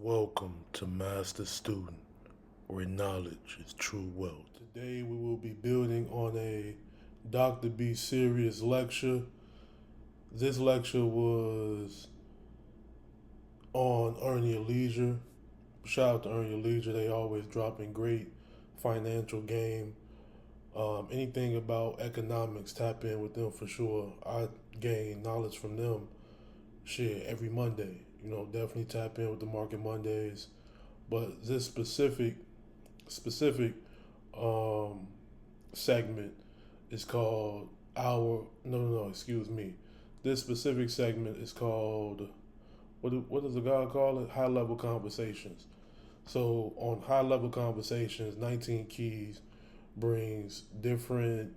Welcome to Master Student, where knowledge is true wealth. Today we will be building on a Dr. B Sirius lecture. This lecture was on Earn Your Leisure. Shout out to Earn Your Leisure. They always dropping great financial game. Anything about economics, tap in with them for sure. I gain knowledge from them every Monday. Definitely tap in with the Market Mondays. But this specific segment is called This specific segment is called, what does the guy call it? High level conversations. So on high level conversations, 19 Keys brings different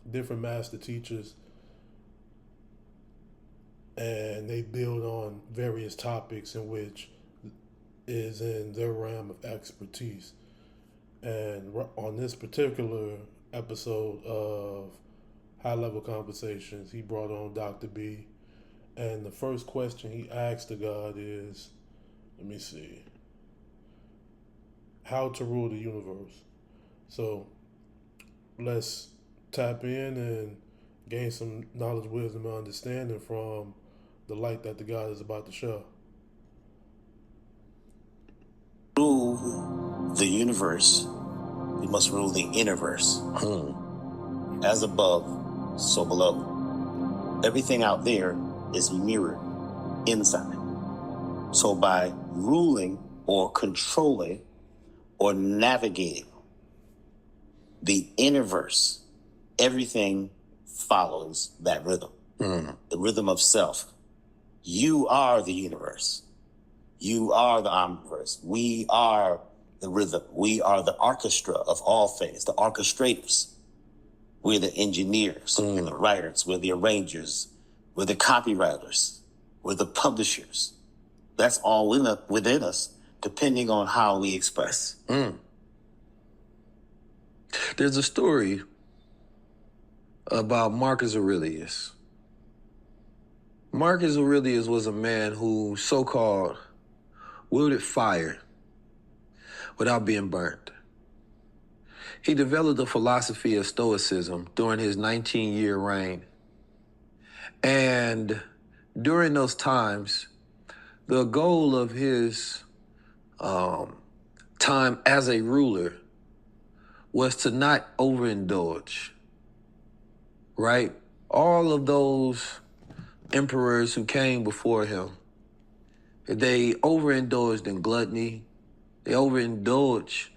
master teachers, and they build on various topics in which is in their realm of expertise. And on this particular episode of High Level Conversations, he brought on Dr. B. And the first question he asked the God is, how to rule the universe. So let's tap in and gain some knowledge, wisdom, and understanding from the light that the God is about to show. Rule the universe, you must rule the innerverse. As above, so below. Everything out there is mirrored inside. So by ruling or controlling or navigating the innerverse, everything follows that rhythm. The rhythm of self. You are the universe. You are the omniverse. We are the rhythm. We are the orchestra of all things, the orchestrators. We're the engineers, we're the writers, we're the arrangers, we're the copywriters, we're the publishers. That's all within us, depending on how we express. There's a story about Marcus Aurelius. Marcus Aurelius was a man who so-called wielded fire without being burnt. He developed a philosophy of Stoicism during his 19-year reign. And during those times, the goal of his time as a ruler was to not overindulge, right? All of those emperors who came before him, they overindulged in gluttony, they overindulged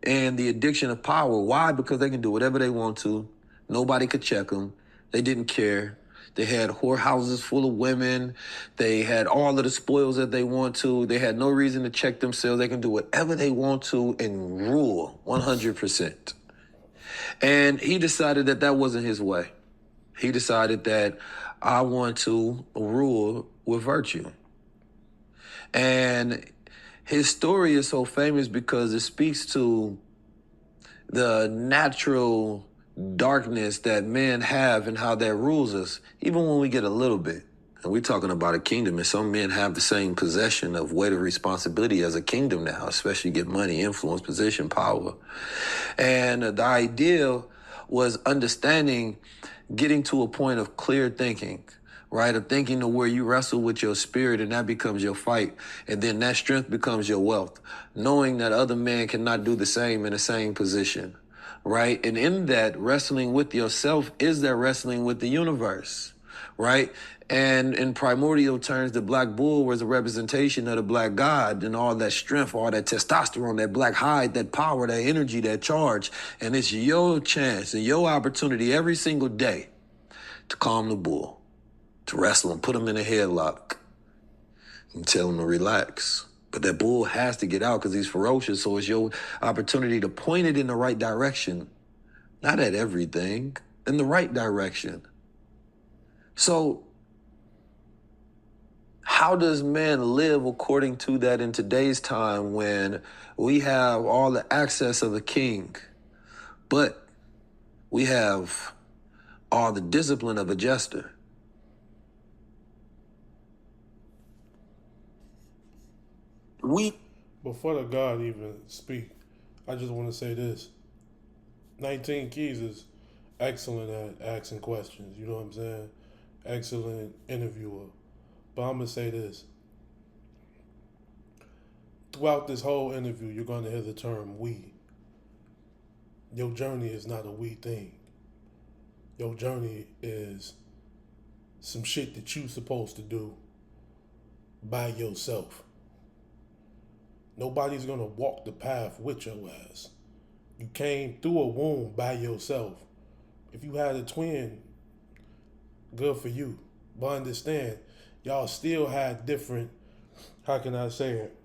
in the addiction of power. Why? Because they can do whatever they want to. Nobody could check them. They didn't care. They had whorehouses full of women. They had all of the spoils that they want to. They had no reason to check themselves. They can do whatever they want to and rule 100%. And he decided that that wasn't his way. He decided that I want to rule with virtue. And his story is so famous because it speaks to the natural darkness that men have and how that rules us, even when we get a little bit. And we're talking about a kingdom, and some men have the same possession of weight of responsibility as a kingdom now, especially get money, influence, position, power. And the idea was understanding, getting to a point of clear thinking, right? Of thinking to where you wrestle with your spirit and that becomes your fight. And then that strength becomes your wealth. Knowing that other men cannot do the same in the same position, right? And in that, wrestling with yourself is that wrestling with the universe, right? And in primordial terms, the black bull was a representation of the black god and all that strength, all that testosterone, that black hide, that power, that energy, that charge. And it's your chance and your opportunity every single day to calm the bull, to wrestle him, put him in a headlock, and tell him to relax. But that bull has to get out because he's ferocious, so it's your opportunity to point it in the right direction. Not at everything, in the right direction. So how does man live according to that in today's time when we have all the access of a king, but we have all the discipline of a jester? Before the God even speak, I just want to say this. 19 Keys is excellent at asking questions. You know what I'm saying? Excellent interviewer. But I'm going to say this. Throughout this whole interview, you're going to hear the term we. Your journey is not a we thing. Your journey is some shit that you're supposed to do by yourself. Nobody's going to walk the path with your ass. You came through a womb by yourself. If you had a twin, good for you. But understand, y'all still had different, how can I say it?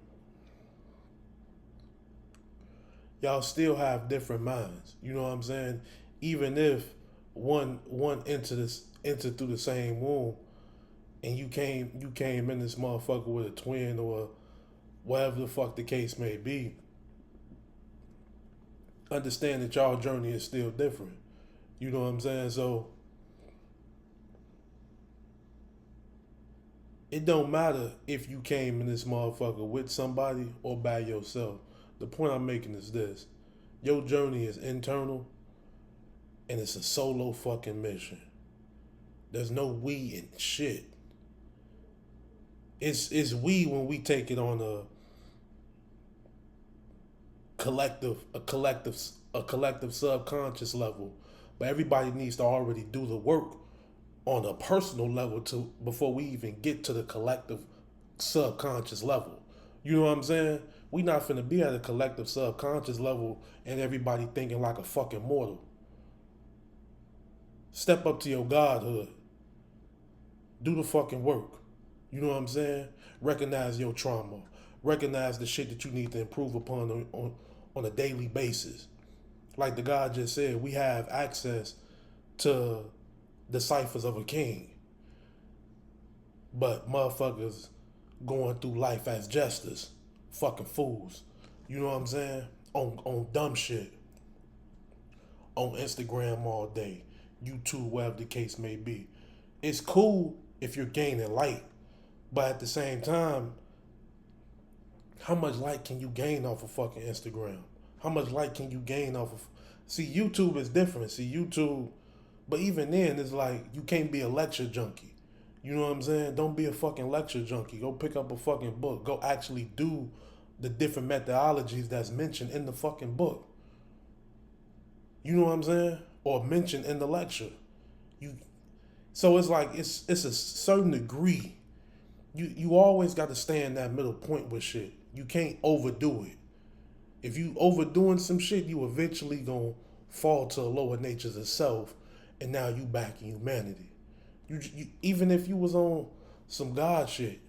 Y'all still have different minds. You know what I'm saying? Even if one entered through the same womb, and you came in this motherfucker with a twin or whatever the fuck the case may be, understand that y'all journey is still different. You know what I'm saying? So it don't matter if you came in this motherfucker with somebody or by yourself. The point I'm making is this. Your journey is internal and it's a solo fucking mission. There's no we in shit. It's we when we take it on a collective subconscious level. But everybody needs to already do the work on a personal level before we even get to the collective subconscious level. You know what I'm saying? We not finna be at a collective subconscious level and everybody thinking like a fucking mortal. Step up to your godhood. Do the fucking work. You know what I'm saying? Recognize your trauma. Recognize the shit that you need to improve upon on a daily basis. Like the God just said, we have access to the ciphers of a king. But motherfuckers going through life as jesters. Fucking fools. You know what I'm saying? On dumb shit. On Instagram all day. YouTube, whatever the case may be. It's cool if you're gaining light. But at the same time, how much light can you gain off of fucking Instagram? How much light can you gain off of... See, YouTube is different. But even then, it's like, you can't be a lecture junkie. You know what I'm saying? Don't be a fucking lecture junkie. Go pick up a fucking book. Go actually do the different methodologies that's mentioned in the fucking book. You know what I'm saying? Or mentioned in the lecture. So it's like, it's a certain degree. You always got to stay in that middle point with shit. You can't overdo it. If you overdoing some shit, you eventually gonna fall to the lower natures of self, and now you back in humanity. You even if you was on some God shit,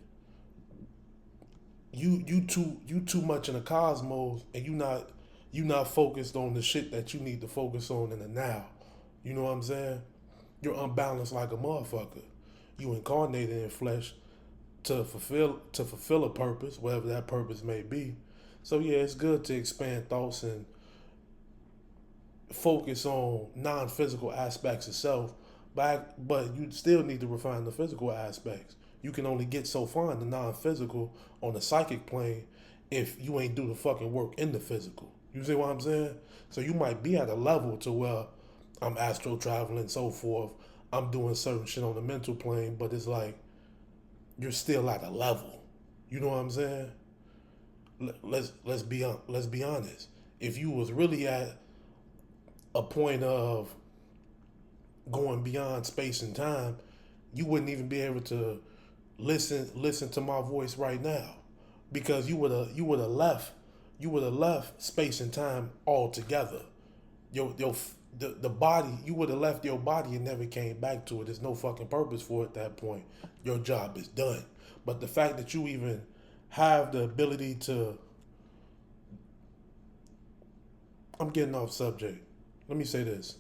you too much in the cosmos, and you not focused on the shit that you need to focus on in the now. You know what I'm saying? You're unbalanced like a motherfucker. You incarnated in flesh to fulfill a purpose, whatever that purpose may be. So yeah, it's good to expand thoughts and focus on non-physical aspects of self, but you still need to refine the physical aspects. You can only get so far in the non-physical on the psychic plane if you ain't do the fucking work in the physical. You see what I'm saying? So you might be at a level to where I'm astral traveling and so forth. I'm doing certain shit on the mental plane, but it's like you're still at a level. You know what I'm saying? Let's be honest. If you was really at a point of going beyond space and time, you wouldn't even be able to listen to my voice right now, because you would have left space and time altogether. The body, you would have left your body and never came back to it. There's no fucking purpose for it at that point. Your job is done. But the fact that you even have the ability to... I'm getting off subject. Let me say this.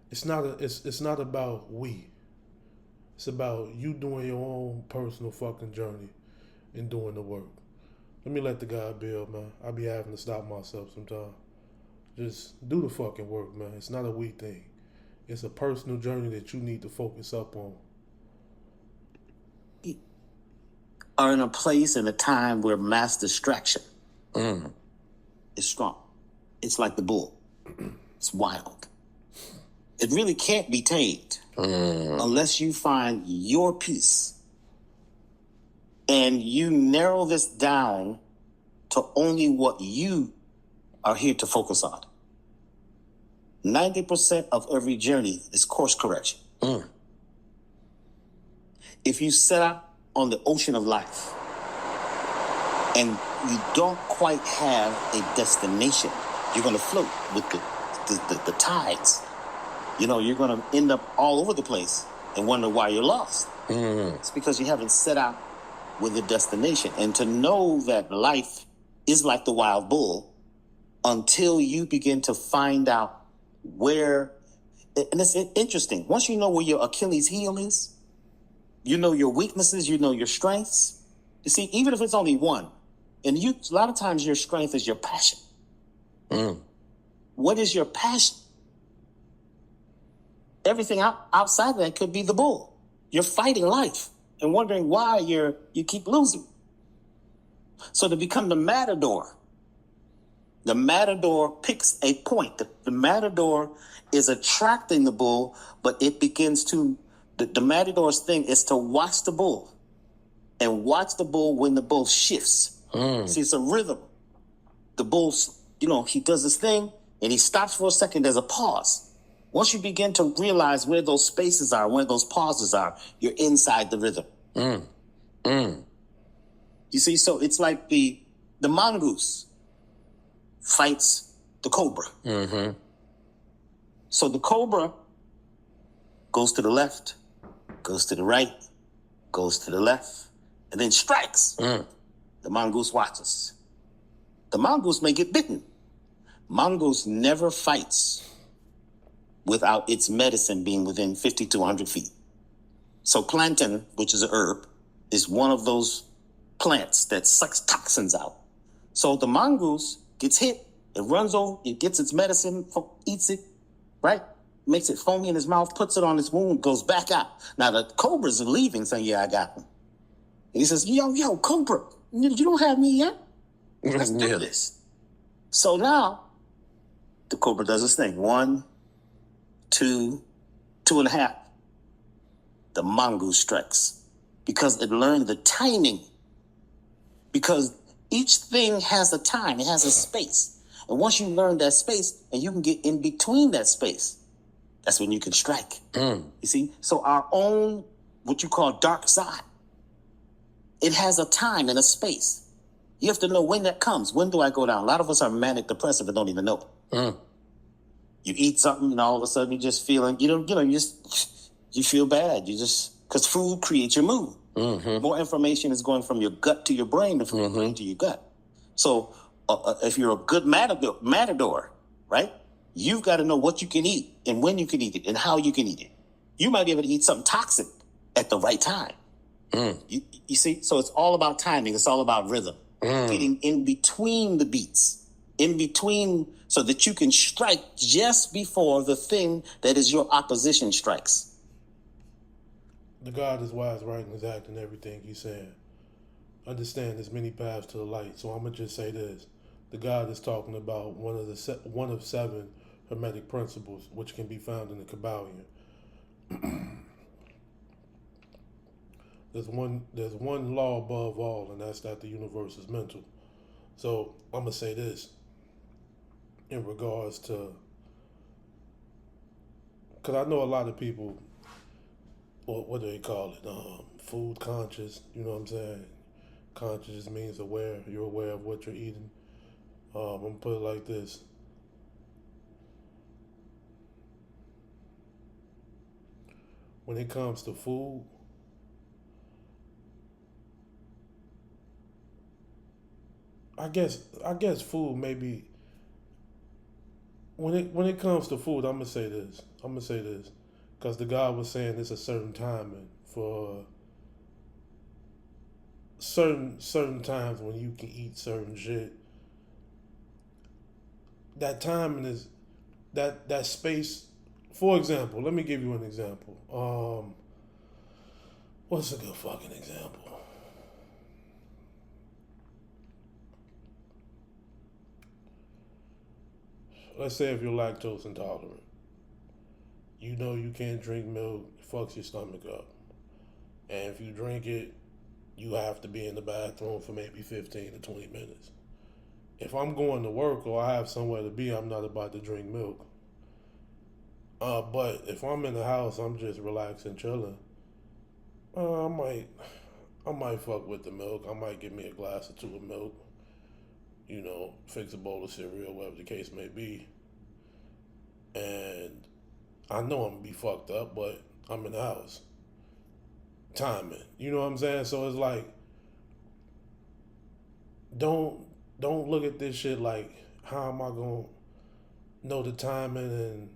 It's not about we. It's about you doing your own personal fucking journey and doing the work. Let me let the God build, man. I be having to stop myself sometimes. Just do the fucking work, man. It's not a we thing. It's a personal journey that you need to focus up on. are in a place and a time where mass distraction is strong. It's like the bull. It's wild. It really can't be tamed unless you find your peace and you narrow this down to only what you are here to focus on. 90% of every journey is course correction. If you set out on the ocean of life and you don't quite have a destination, you're going to float with the tides. You know, you're going to end up all over the place and wonder why you're lost. It's because you haven't set out with a destination. And to know that life is like the wild bull until you begin to find out where, and it's interesting. Once you know where your Achilles heel is, you know your weaknesses, you know your strengths. You see, even if it's only one, and a lot of times your strength is your passion. What is your passion? Everything outside of that could be the bull. You're fighting life and wondering why you keep losing. So to become the matador picks a point. The matador is attracting the bull, but it begins to, the matador's thing is to watch the bull and watch the bull when the bull shifts. See, it's a rhythm. The bull, he does his thing and he stops for a second. There's a pause. Once you begin to realize where those spaces are, where those pauses are, you're inside the rhythm. You see, so it's like the mongoose fights the cobra. So the cobra goes to the left, goes to the right, goes to the left, and then strikes. The mongoose watches. The mongoose may get bitten. Mongoose never fights without its medicine being within 50 to 100 feet. So plantain, which is an herb, is one of those plants that sucks toxins out. So the mongoose gets hit, it runs over, it gets its medicine, eats it, right? Makes it foamy in his mouth, puts it on his wound, goes back out. Now the cobras are leaving, saying, yeah, I got him. And he says, yo, cobra, you don't have me yet? Let's do this. So now the cobra does his thing. 1, 2, 2.5. The mongoose strikes because it learned the timing. Because each thing has a time, it has a space. And once you learn that space and you can get in between that space, that's when you can strike. You see? So our own, what you call dark side, it has a time and a space. You have to know when that comes. When do I go down? A lot of us are manic depressive and don't even know it. You eat something and all of a sudden you're just feeling, you feel bad. Because food creates your mood. More information is going from your gut to your brain than from your brain to your gut. So if you're a good matador, right? You've got to know what you can eat and when you can eat it and how you can eat it. You might be able to eat something toxic at the right time. You see? So it's all about timing. It's all about rhythm. Getting in between the beats. In between so that you can strike just before the thing that is your opposition strikes. The God is wise, right, and is acting everything he's saying. Understand there's many paths to the light. So I'm going to just say this. The God is talking about one of 7 Hermetic principles, which can be found in the Kabbalion. There's one law above all, and that's that the universe is mental. So I'm going to say this in regards to, because I know a lot of people, what do they call it? Food conscious, you know what I'm saying? Conscious means aware. You're aware of what you're eating. I'm going to put it like this. When it comes to food, I guess food maybe, when it comes to food, I'm gonna say this, because the God was saying there's a certain timing for certain times when you can eat certain shit. That timing is that space. For example, let me give you an example. What's a good fucking example? let's say if you're lactose intolerant, you know you can't drink milk, it fucks your stomach up. And if you drink it, you have to be in the bathroom for maybe 15 to 20 minutes. If I'm going to work or I have somewhere to be, I'm not about to drink milk. But if I'm in the house, I'm just relaxing, chilling. I might fuck with the milk. I might give me a glass or two of milk. You know, fix a bowl of cereal, whatever the case may be. And I know I'm gonna be fucked up, but I'm in the house. Timing. You know what I'm saying? So it's like, don't look at this shit like, how am I gonna know the timing and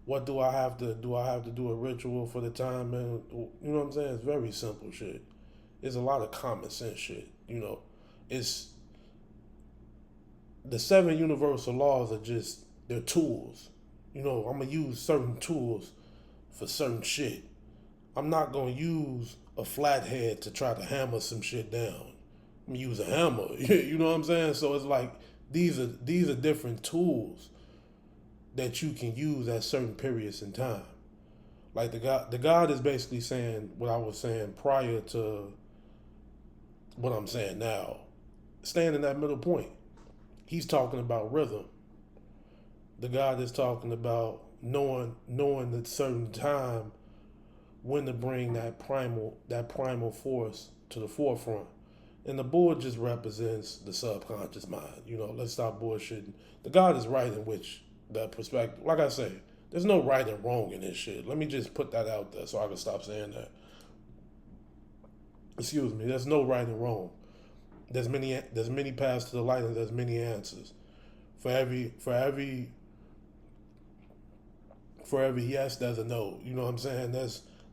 what do I have to do? I have to do a ritual for the timing. You know what I'm saying? It's very simple shit. It's a lot of common sense shit. You know, it's the 7 universal laws are just, they're tools. You know, I'm gonna use certain tools for certain shit. I'm not gonna use a flathead to try to hammer some shit down. I'm gonna use a hammer. You know what I'm saying? So it's like these are different tools that you can use at certain periods in time. Like the God is basically saying what I was saying prior to what I'm saying now. Staying in that middle point. He's talking about rhythm. The God is talking about knowing at a certain time when to bring that primal force to the forefront. And the bull just represents the subconscious mind. You know, let's stop bullshitting. The God is right in which that perspective. Like I say, there's no right and wrong in this shit. Let me just put that out there so I can stop saying that. Excuse me. There's no right and wrong. There's many paths to the light and there's many answers. For every yes, there's a no. You know what I'm saying?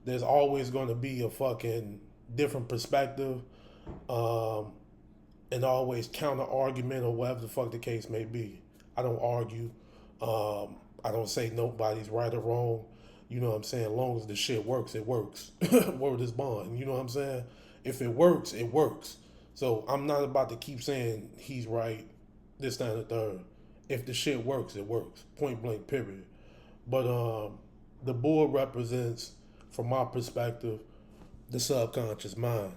There's always going to be a fucking different perspective, and always counter argument or whatever the fuck the case may be. I don't argue. I don't say nobody's right or wrong. You know what I'm saying? As long as the shit works, it works. Word is bond. You know what I'm saying? If it works, it works. So I'm not about to keep saying he's right, this, that, and the third. If the shit works, it works. Point blank, period. But the bull represents, from my perspective, the subconscious mind.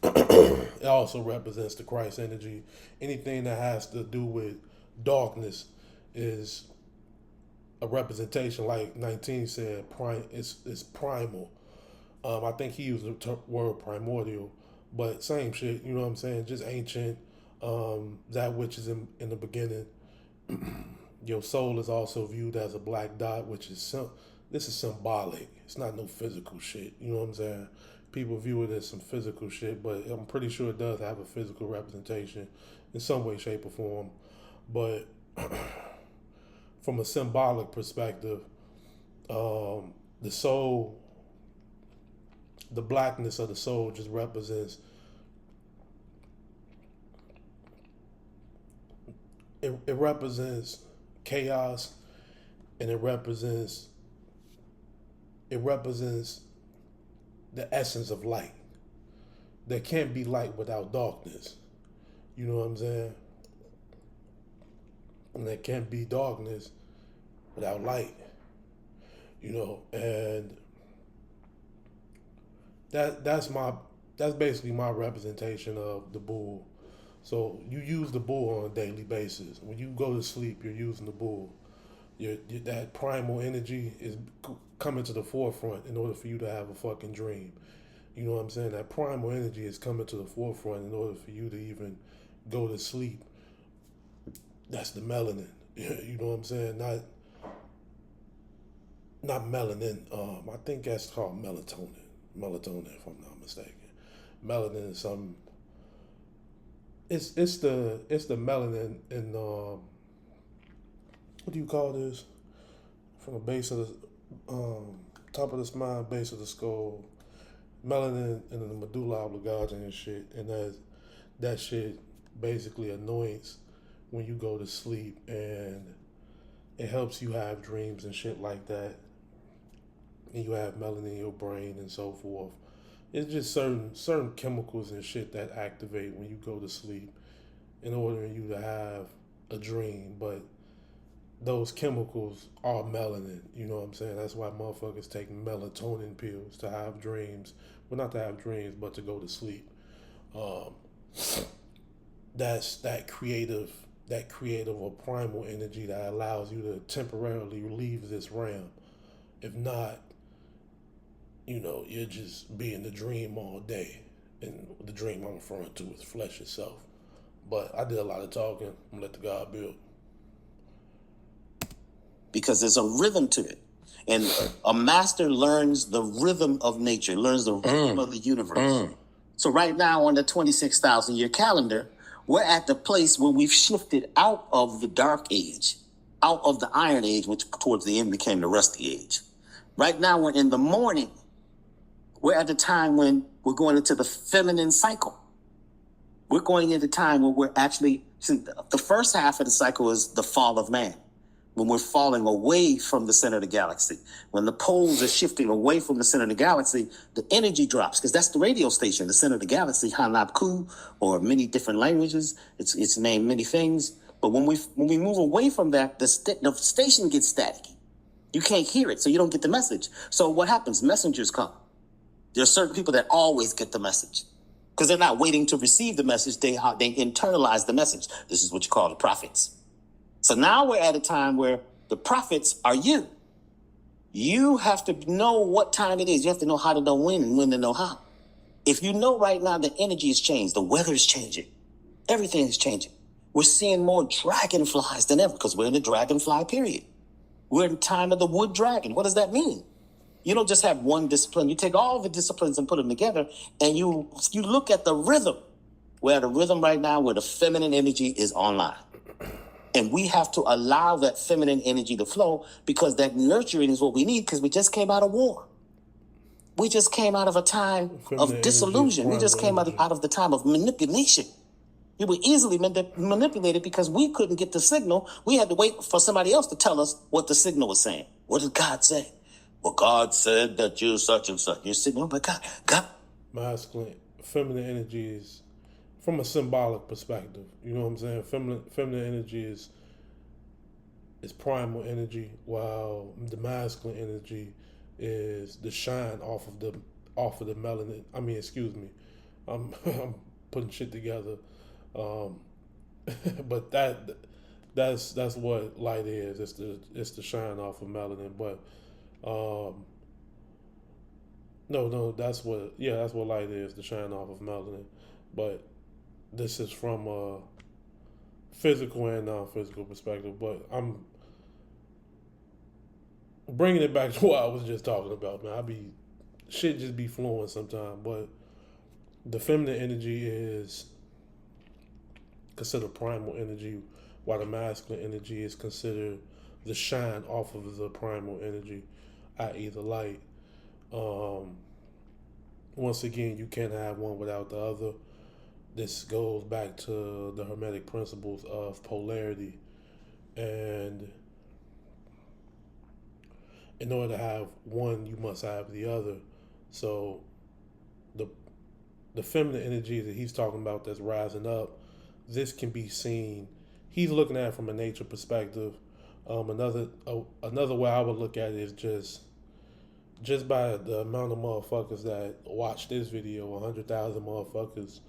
It also represents the Christ energy. Anything that has to do with darkness is a representation, like 19 said, it's primal. I think he used the word primordial, but same shit, you know what I'm saying? Just ancient, that which is in the beginning. Your soul is also viewed as a black dot, which is this is symbolic. It's not no physical shit. You know what I'm saying? People view it as some physical shit, but I'm pretty sure it does have a physical representation in some way, shape, or form. But from a symbolic perspective, the soul, the blackness of the soul just represents, it represents chaos, and it represents the essence of light. There can't be light without darkness. You know what I'm saying? And there can't be darkness without light. You know, and that's basically my representation of the bull. So you use the bull on a daily basis. When you go to sleep, you're using the bull. That primal energy is coming to the forefront in order for you to have a fucking dream. You know what I'm saying? That primal energy is coming to the forefront in order for you to even go to sleep. That's the melanin. You know what I'm saying? Not melanin. I think that's called melatonin. Melatonin, if I'm not mistaken. Melanin is something. It's the melanin in what do you call this? From the base of the top of the spine, base of the skull, melanin in the medulla oblongata and shit, and that shit basically anoints when you go to sleep, and it helps you have dreams and shit like that, and you have melanin in your brain and so forth. It's just certain chemicals and shit that activate when you go to sleep in order for you to have a dream. But those chemicals are melanin. You know what I'm saying? That's why motherfuckers take melatonin pills to have dreams. Well, not to have dreams, but to go to sleep. Um, that's that creative or primal energy that allows you to temporarily leave this realm. If not, you're just be in the dream all day. And the dream I'm referring to is flesh itself. But I did a lot of talking. I'm gonna let the God build. Because there's a rhythm to it. And a master learns the rhythm of nature, learns the rhythm of the universe. So right now on the 26,000 year calendar, we're at the place where we've shifted out of the dark age, out of the iron age, which towards the end became the rusty age. Right now we're in the morning. We're at the time when we're going into the feminine cycle. We're going into time where we're actually, the first half of the cycle is the fall of man. When we're falling away from the center of the galaxy, when the poles are shifting away from the center of the galaxy, the energy drops, because that's the radio station, the center of the galaxy, Hanapku, or many different languages. It's named many things. But when we move away from that, the station gets staticky. You can't hear it, so you don't get the message. So what happens? Messengers come. There are certain people that always get the message, because they're not waiting to receive the message. They internalize the message. This is what you call the prophets. So now we're at a time where the prophets are you. You have to know what time it is. You have to know how to know when and when to know how. If you know right now the energy has changed, the weather is changing, everything is changing. We're seeing more dragonflies than ever because we're in the dragonfly period. We're in the time of the wood dragon. What does that mean? You don't just have one discipline. You take all the disciplines and put them together, and you look at the rhythm. We're at a rhythm right now where the feminine energy is online. And we have to allow that feminine energy to flow, because that nurturing is what we need, because we just came out of war. We just came out of a time of disillusion. We just came out of the time of manipulation. You were easily manipulated because we couldn't get the signal. We had to wait for somebody else to tell us what the signal was saying. What did God say? Well, God said that you're such and such. You're sitting, oh my God. Masculine, feminine energy is, from a symbolic perspective, you know what I'm saying? Feminine energy is primal energy, while the masculine energy is the shine off of the melanin. I mean, excuse me, I'm putting shit together, but that's what light is. It's the shine off of melanin. But no, that's what light is, the shine off of melanin. But this is from a physical and non-physical perspective, but I'm bringing it back to what I was just talking about, man. Shit just be flowing sometimes, but the feminine energy is considered primal energy, while the masculine energy is considered the shine off of the primal energy, i.e. the light. Once again, you can't have one without the other. This goes back to the Hermetic principles of polarity. And in order to have one, you must have the other. So the feminine energy that he's talking about that's rising up, this can be seen. He's looking at it from a nature perspective. Another way I would look at it is just by the amount of motherfuckers that watch this video, 100,000 motherfuckers.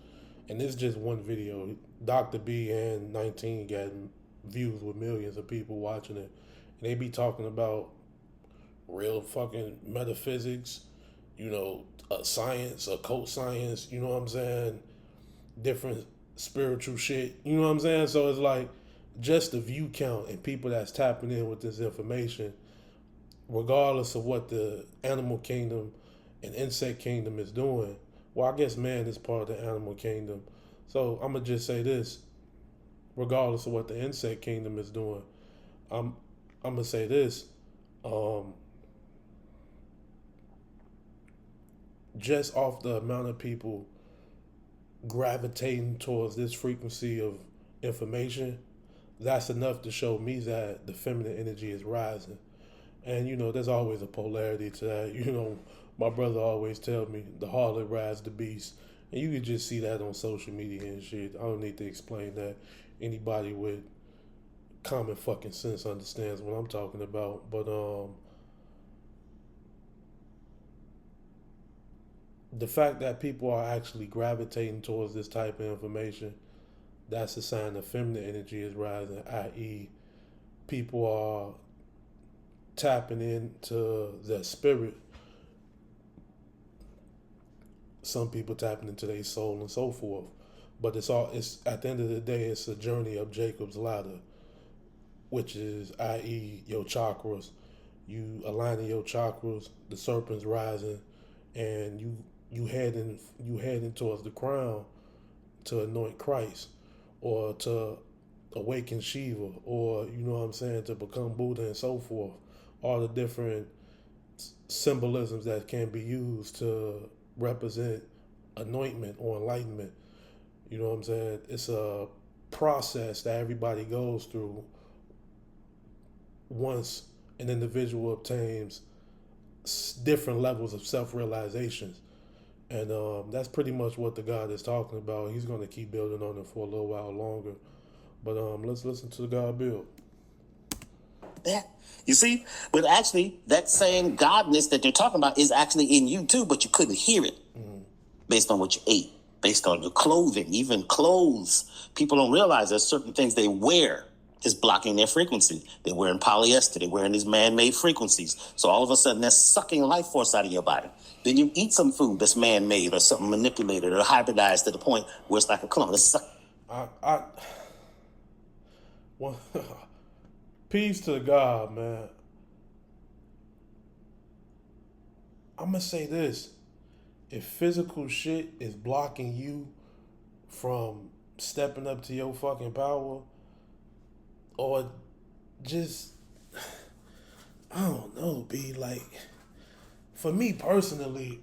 And this is just one video. Dr. B and 19 got views with millions of people watching it. And they be talking about real fucking metaphysics, science, occult science, you know what I'm saying? Different spiritual shit, you know what I'm saying? So it's like just the view count and people that's tapping in with this information, regardless of what the animal kingdom and insect kingdom is doing. Well, I guess man is part of the animal kingdom. So I'm going to just say this. Regardless of what the insect kingdom is doing, I'm going to say this. Just off the amount of people gravitating towards this frequency of information, that's enough to show me that the feminine energy is rising. And, there's always a polarity to that. My brother always tell me the harlot rides the beast. And you can just see that on social media and shit. I don't need to explain that. Anybody with common fucking sense understands what I'm talking about. But the fact that people are actually gravitating towards this type of information, that's a sign that feminine energy is rising, i.e., people are tapping into their spirit. Some people tapping into their soul and so forth. But it's at the end of the day, it's a journey of Jacob's ladder, which is, i.e., your chakras. You aligning your chakras, the serpent's rising, and you heading towards the crown to anoint Christ, or to awaken Shiva, or you know what I'm saying, to become Buddha and so forth. All the different symbolisms that can be used to represent anointment or enlightenment. You know what I'm saying? It's a process that everybody goes through once an individual obtains different levels of self-realizations. And that's pretty much what the God is talking about. He's going to keep building on it for a little while longer. But let's listen to the God build. That. You see? But actually, that same godness that they're talking about is actually in you too, but you couldn't hear it based on what you ate, based on your clothing, even clothes. People don't realize there's certain things they wear is blocking their frequency. They're wearing polyester. They're wearing these man-made frequencies. So all of a sudden, that's sucking life force out of your body. Then you eat some food that's man-made or something manipulated or hybridized to the point where it's like a clone. Well, peace to God, man. I'm going to say this. If physical shit is blocking you from stepping up to your fucking power, or just, I don't know, be like, for me personally,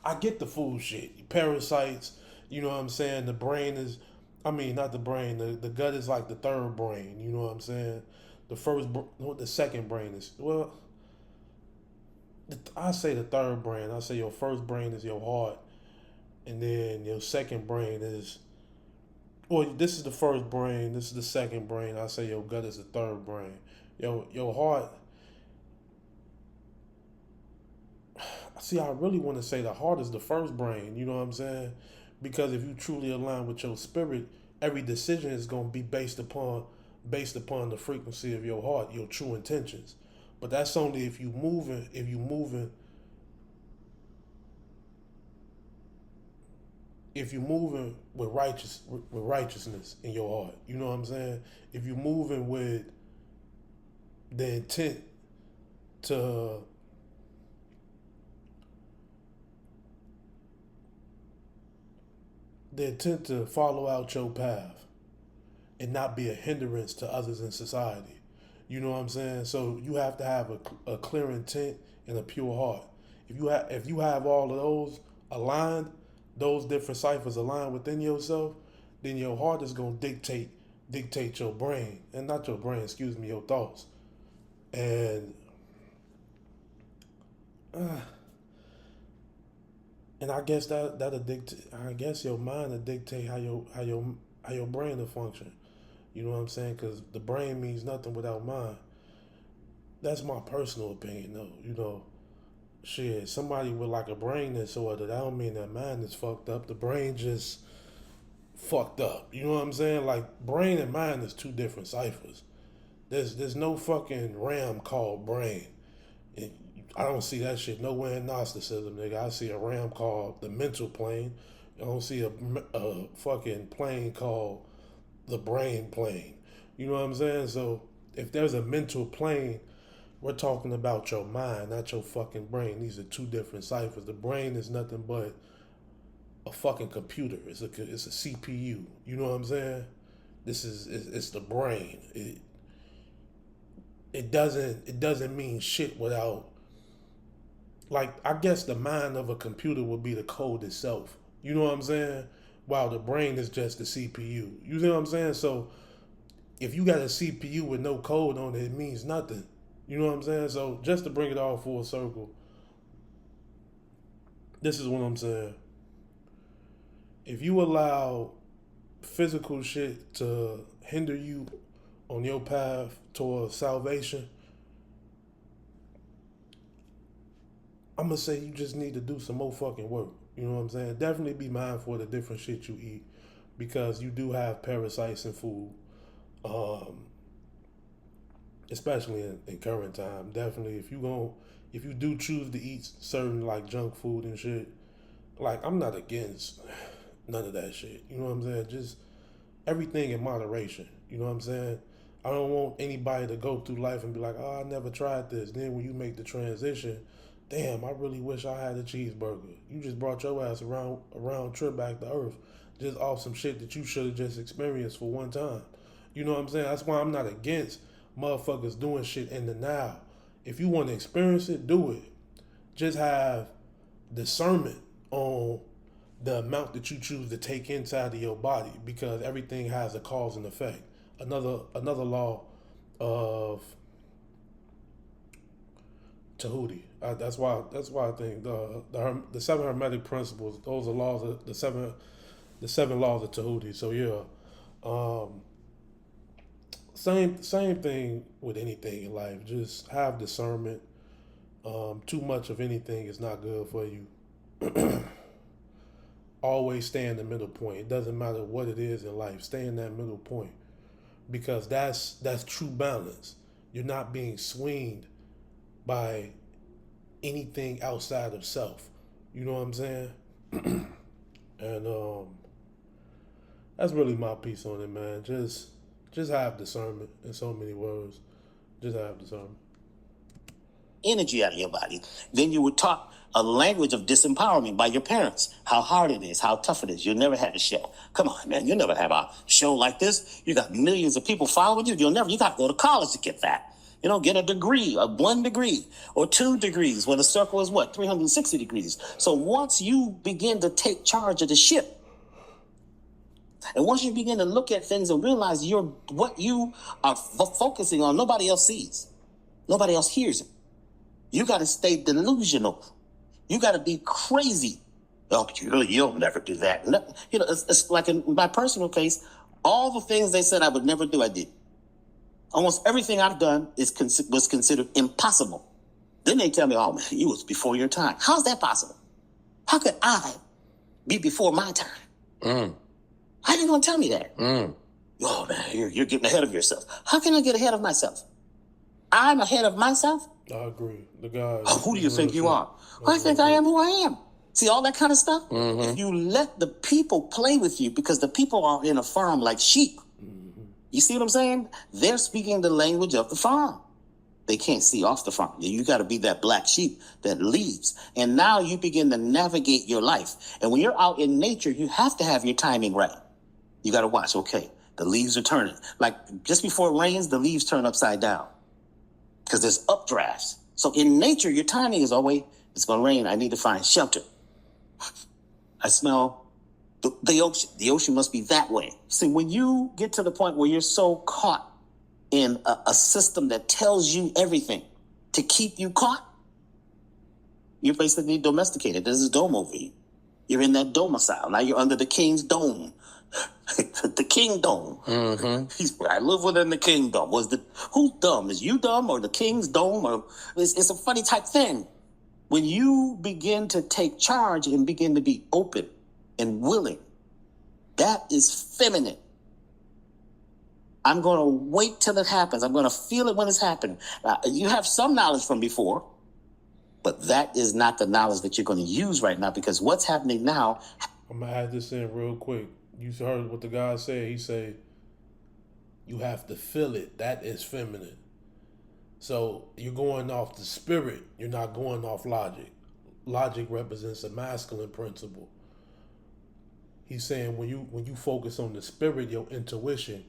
I get the food shit. Parasites, you know what I'm saying? The brain is, not the brain, the gut is like the third brain, you know what I'm saying? The second brain is, well, I say the third brain. I say your first brain is your heart, and then your second brain is, well, this is the first brain, this is the second brain. I say your gut is the third brain. Your heart. See, I really want to say the heart is the first brain. You know what I'm saying? Because if you truly align with your spirit, every decision is going to be based upon the frequency of your heart, your true intentions. But that's only if you moving with righteousness in your heart. You know what I'm saying? If you're moving with the intent to follow out your path and not be a hindrance to others in society. You know what I'm saying? So you have to have a clear intent and a pure heart. If you have all of those aligned, those different ciphers aligned within yourself, then your heart is gonna dictate your brain, and not your brain, excuse me, your thoughts. And I guess I guess your mind will dictate how your brain will function. You know what I'm saying? Because the brain means nothing without mind. That's my personal opinion, though. You know, shit, somebody with like a brain disorder, that don't mean that mind is fucked up. The brain just fucked up. You know what I'm saying? Like, brain and mind is two different ciphers. There's no fucking RAM called brain. I don't see that shit nowhere in Gnosticism, nigga. I see a RAM called the mental plane. I don't see a fucking plane called the brain plane. You know what I'm saying? So if there's a mental plane, we're talking about your mind, not your fucking brain. These are two different ciphers. The brain is nothing but a fucking computer. It's a CPU. You know what I'm saying? It's the brain. It doesn't mean shit without, like, I guess the mind of a computer would be the code itself. You know what I'm saying? While the brain is just the CPU. You know what I'm saying? So if you got a CPU with no code on it, it means nothing. You know what I'm saying? So just to bring it all full circle, this is what I'm saying. If you allow physical shit to hinder you on your path towards salvation, I'm gonna say you just need to do some more fucking work. You know what I'm saying? Definitely be mindful of the different shit you eat, because you do have parasites in food, especially in current time. Definitely, if you do choose to eat certain like junk food and shit, like I'm not against none of that shit. You know what I'm saying? Just everything in moderation. You know what I'm saying? I don't want anybody to go through life and be like, oh, I never tried this. Then when you make the transition, damn, I really wish I had a cheeseburger. You just brought your ass around a round trip back to Earth, just off some shit that you should have just experienced for one time. You know what I'm saying? That's why I'm not against motherfuckers doing shit in the now. If you want to experience it, do it. Just have discernment on the amount that you choose to take inside of your body, because everything has a cause and effect. Another law of Tahuti. That's why I think the seven hermetic principles. Those are laws of the seven laws of Tahuti. So yeah, same thing with anything in life. Just have discernment. Too much of anything is not good for you. Always stay in the middle point. It doesn't matter what it is in life. Stay in that middle point, because that's true balance. You're not being swinged by anything outside of self. You know what I'm saying? And that's really my piece on it, man. Just have discernment. In so many words, just have discernment. Energy out of your body. Then you were taught a language of disempowerment by your parents. How hard it is, how tough it is. You'll never have a show. Come on, man. You'll never have a show like this. You got millions of people following you. You got to go to college to get that. You know, get a degree, a 1 degree or 2 degrees, when the circle is 360 degrees. So once you begin to take charge of the ship, and once you begin to look at things and realize what you are focusing on, nobody else sees. Nobody else hears it. You got to stay delusional. You got to be crazy. Oh, you'll never do that. No, you know, it's like in my personal case, all the things they said I would never do, I did. Almost everything I've done was considered impossible. Then they tell me, oh, man, you was before your time. How's that possible? How could I be before my time? How are you going to tell me that? Oh, man, you're getting ahead of yourself. How can I get ahead of myself? I'm ahead of myself? I agree. The guy. Oh, who do you think you are? I think I am who I am. See all that kind of stuff? If you let the people play with you, because the people are in a farm like sheep. You see what I'm saying? They're speaking the language of the farm. They can't see off the farm. You got to be that black sheep that leaves. And now you begin to navigate your life. And when you're out in nature, you have to have your timing right. You got to watch, okay, the leaves are turning. Like just before it rains, the leaves turn upside down because there's updrafts. So in nature, your timing is always, it's going to rain. I need to find shelter. I smell the ocean. The ocean must be that way. See, when you get to the point where you're so caught in a system that tells you everything to keep you caught, you're basically domesticated. There's a dome over you. You're in that domicile. Now you're under the king's dome. The king dome. I live within the king dome. Who's dumb? Is you dumb or the king's dome? Or it's a funny type thing. When you begin to take charge and begin to be open and willing, that is feminine. I'm going to wait till it happens. I'm going to feel it when it's happening. You have some knowledge from before, but that is not the knowledge that you're going to use right now, because what's happening now. I'm going to add this in real quick. You heard what the guy said. He said, you have to feel it. That is feminine. So you're going off the spirit. You're not going off logic. Logic represents a masculine principle. He's saying when you focus on the spirit, your intuition,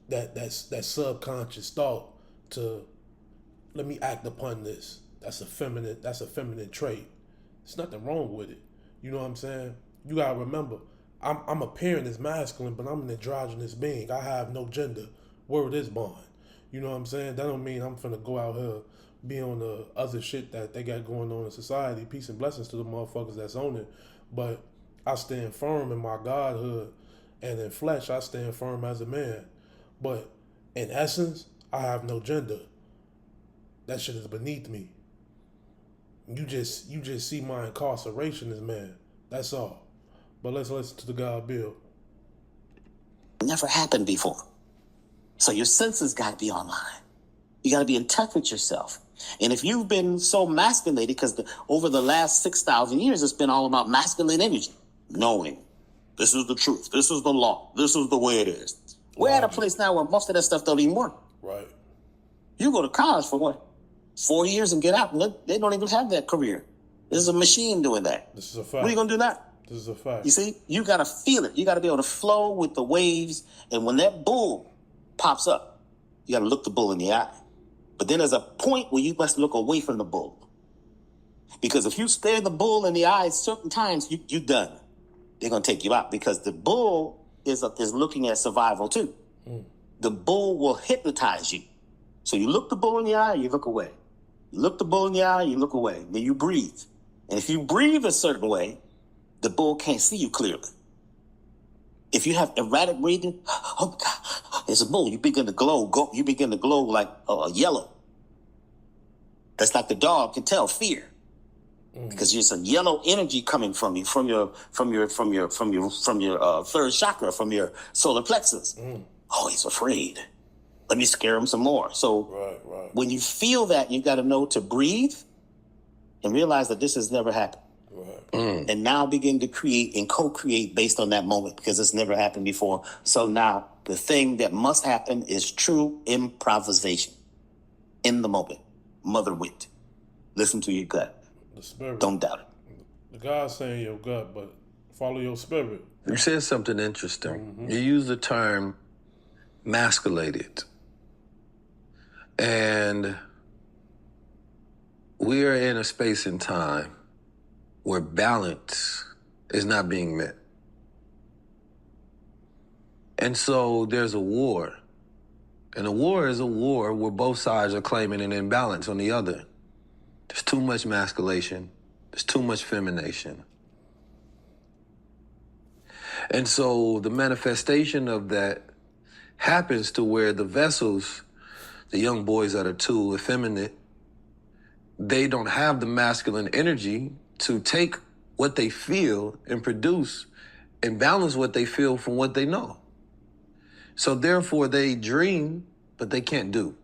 that subconscious thought to, let me act upon this. That's a feminine trait. There's nothing wrong with it. You know what I'm saying? You gotta remember, I'm appearing as masculine, but I'm an androgynous being. I have no gender. Word is bond. You know what I'm saying? That don't mean I'm finna go out here be on the other shit that they got going on in society. Peace and blessings to the motherfuckers that's on it. But I stand firm in my godhood, and in flesh I stand firm as a man. But in essence, I have no gender. That shit is beneath me. You just see my incarceration as man. That's all. But let's listen to the God Bill. Never happened before. So your senses got to be online. You got to be in touch with yourself. And if you've been so masculated, because over the last 6,000 years, it's been all about masculine energy. Knowing this is the truth. This is the law. This is the way it is. We're at a place now where most of that stuff don't even work. Right. You go to college for what? 4 years and get out. And they don't even have that career. This is a machine doing that. This is a fact. What are you going to do now? This is a fact. You see, you got to feel it. You got to be able to flow with the waves. And when that bull pops up, you got to look the bull in the eye. But then there's a point where you must look away from the bull. Because if you stare the bull in the eye, certain times you're done. They're going to take you out because the bull is looking at survival too. The bull will hypnotize you. So you look the bull in the eye, you look away. You look the bull in the eye, you look away. Then you breathe. And if you breathe a certain way, the bull can't see you clearly. If you have erratic breathing, oh my God, it's a bull. You begin to glow. You begin to glow like yellow. That's like the dog can tell fear, because there's a yellow energy coming from you, from your third chakra, from your solar plexus. Oh, he's afraid. Let me scare him some more. So when you feel that, you got to know to breathe and realize that this has never happened. And now begin to create and co-create based on that moment, because it's never happened before. So now the thing that must happen is true improvisation in the moment. Mother wit. Listen to your gut. The spirit. Don't doubt it. The God's saying your gut, but follow your spirit. You said something interesting. You used the term masculated. And we are in a space and time where balance is not being met. And so there's a war. And a war is a war where both sides are claiming an imbalance on the other. There's too much masculation. There's too much femination. And so the manifestation of that happens to where the vessels, the young boys that are too effeminate, they don't have the masculine energy to take what they feel and produce and balance what they feel from what they know. So therefore they dream, but they can't do.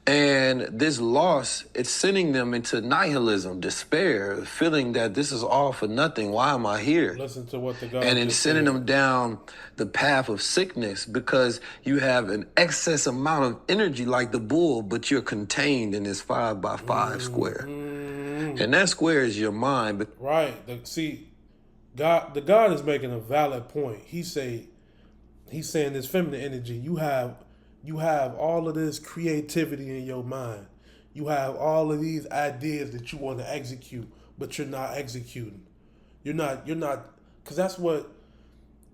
And this loss, it's sending them into nihilism, despair, feeling that this is all for nothing. Why am I here? Listen to what the God And it's sending them down the path of sickness, because you have an excess amount of energy like the bull, but you're contained in this 5x5 square. And that square is your mind. But right. The God is making a valid point. He's saying this feminine energy, you have all of this creativity in your mind. You have all of these ideas that you want to execute, but you're not executing. You're not, because that's what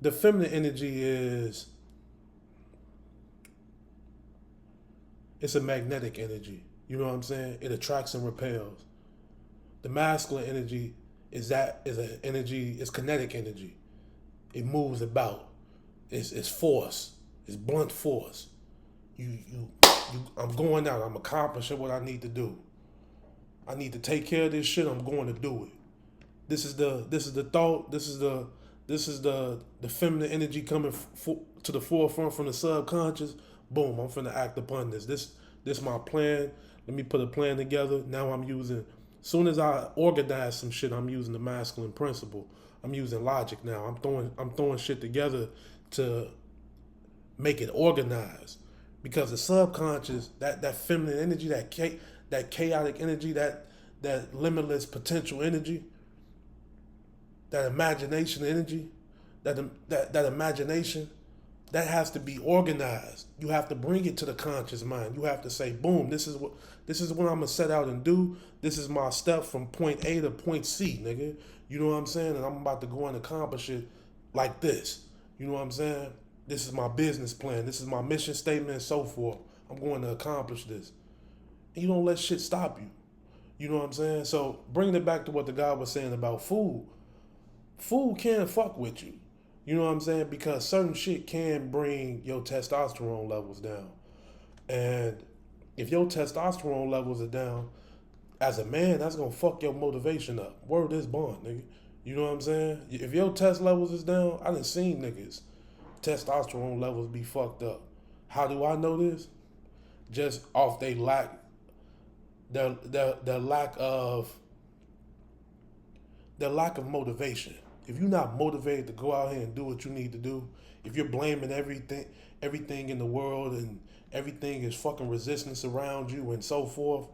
the feminine energy is. It's a magnetic energy. You know what I'm saying? It attracts and repels. The masculine energy is an energy, it's kinetic energy. It moves about. It's force. It's blunt force. I'm going out. I'm accomplishing what I need to do. I need to take care of this shit. I'm going to do it. This is the thought. This is the feminine energy coming to the forefront from the subconscious. Boom! I'm finna act upon this. This my plan. Let me put a plan together. Now I'm using. Soon as I organize some shit, I'm using the masculine principle. I'm using logic now. I'm throwing shit together to make it organized. Because the subconscious, that feminine energy, that chaotic energy, that limitless potential energy, that imagination energy, that imagination, that has to be organized. You have to bring it to the conscious mind. You have to say, boom, this is what I'm gonna set out and do. This is my step from point A to point C, nigga. You know what I'm saying? And I'm about to go and accomplish it like this. You know what I'm saying? This is my business plan. This is my mission statement and so forth. I'm going to accomplish this. And you don't let shit stop you. You know what I'm saying? So bringing it back to what the God was saying about food. Food can't fuck with you. You know what I'm saying? Because certain shit can bring your testosterone levels down. And if your testosterone levels are down, as a man, that's gonna fuck your motivation up. Word is bond, nigga. You know what I'm saying? If your test levels is down, I done seen niggas testosterone levels be fucked up. How do I know this? Just off they lack their lack of motivation. If you're not motivated to go out here and do what you need to do, if you're blaming everything in the world and everything is fucking resistance around you and so forth,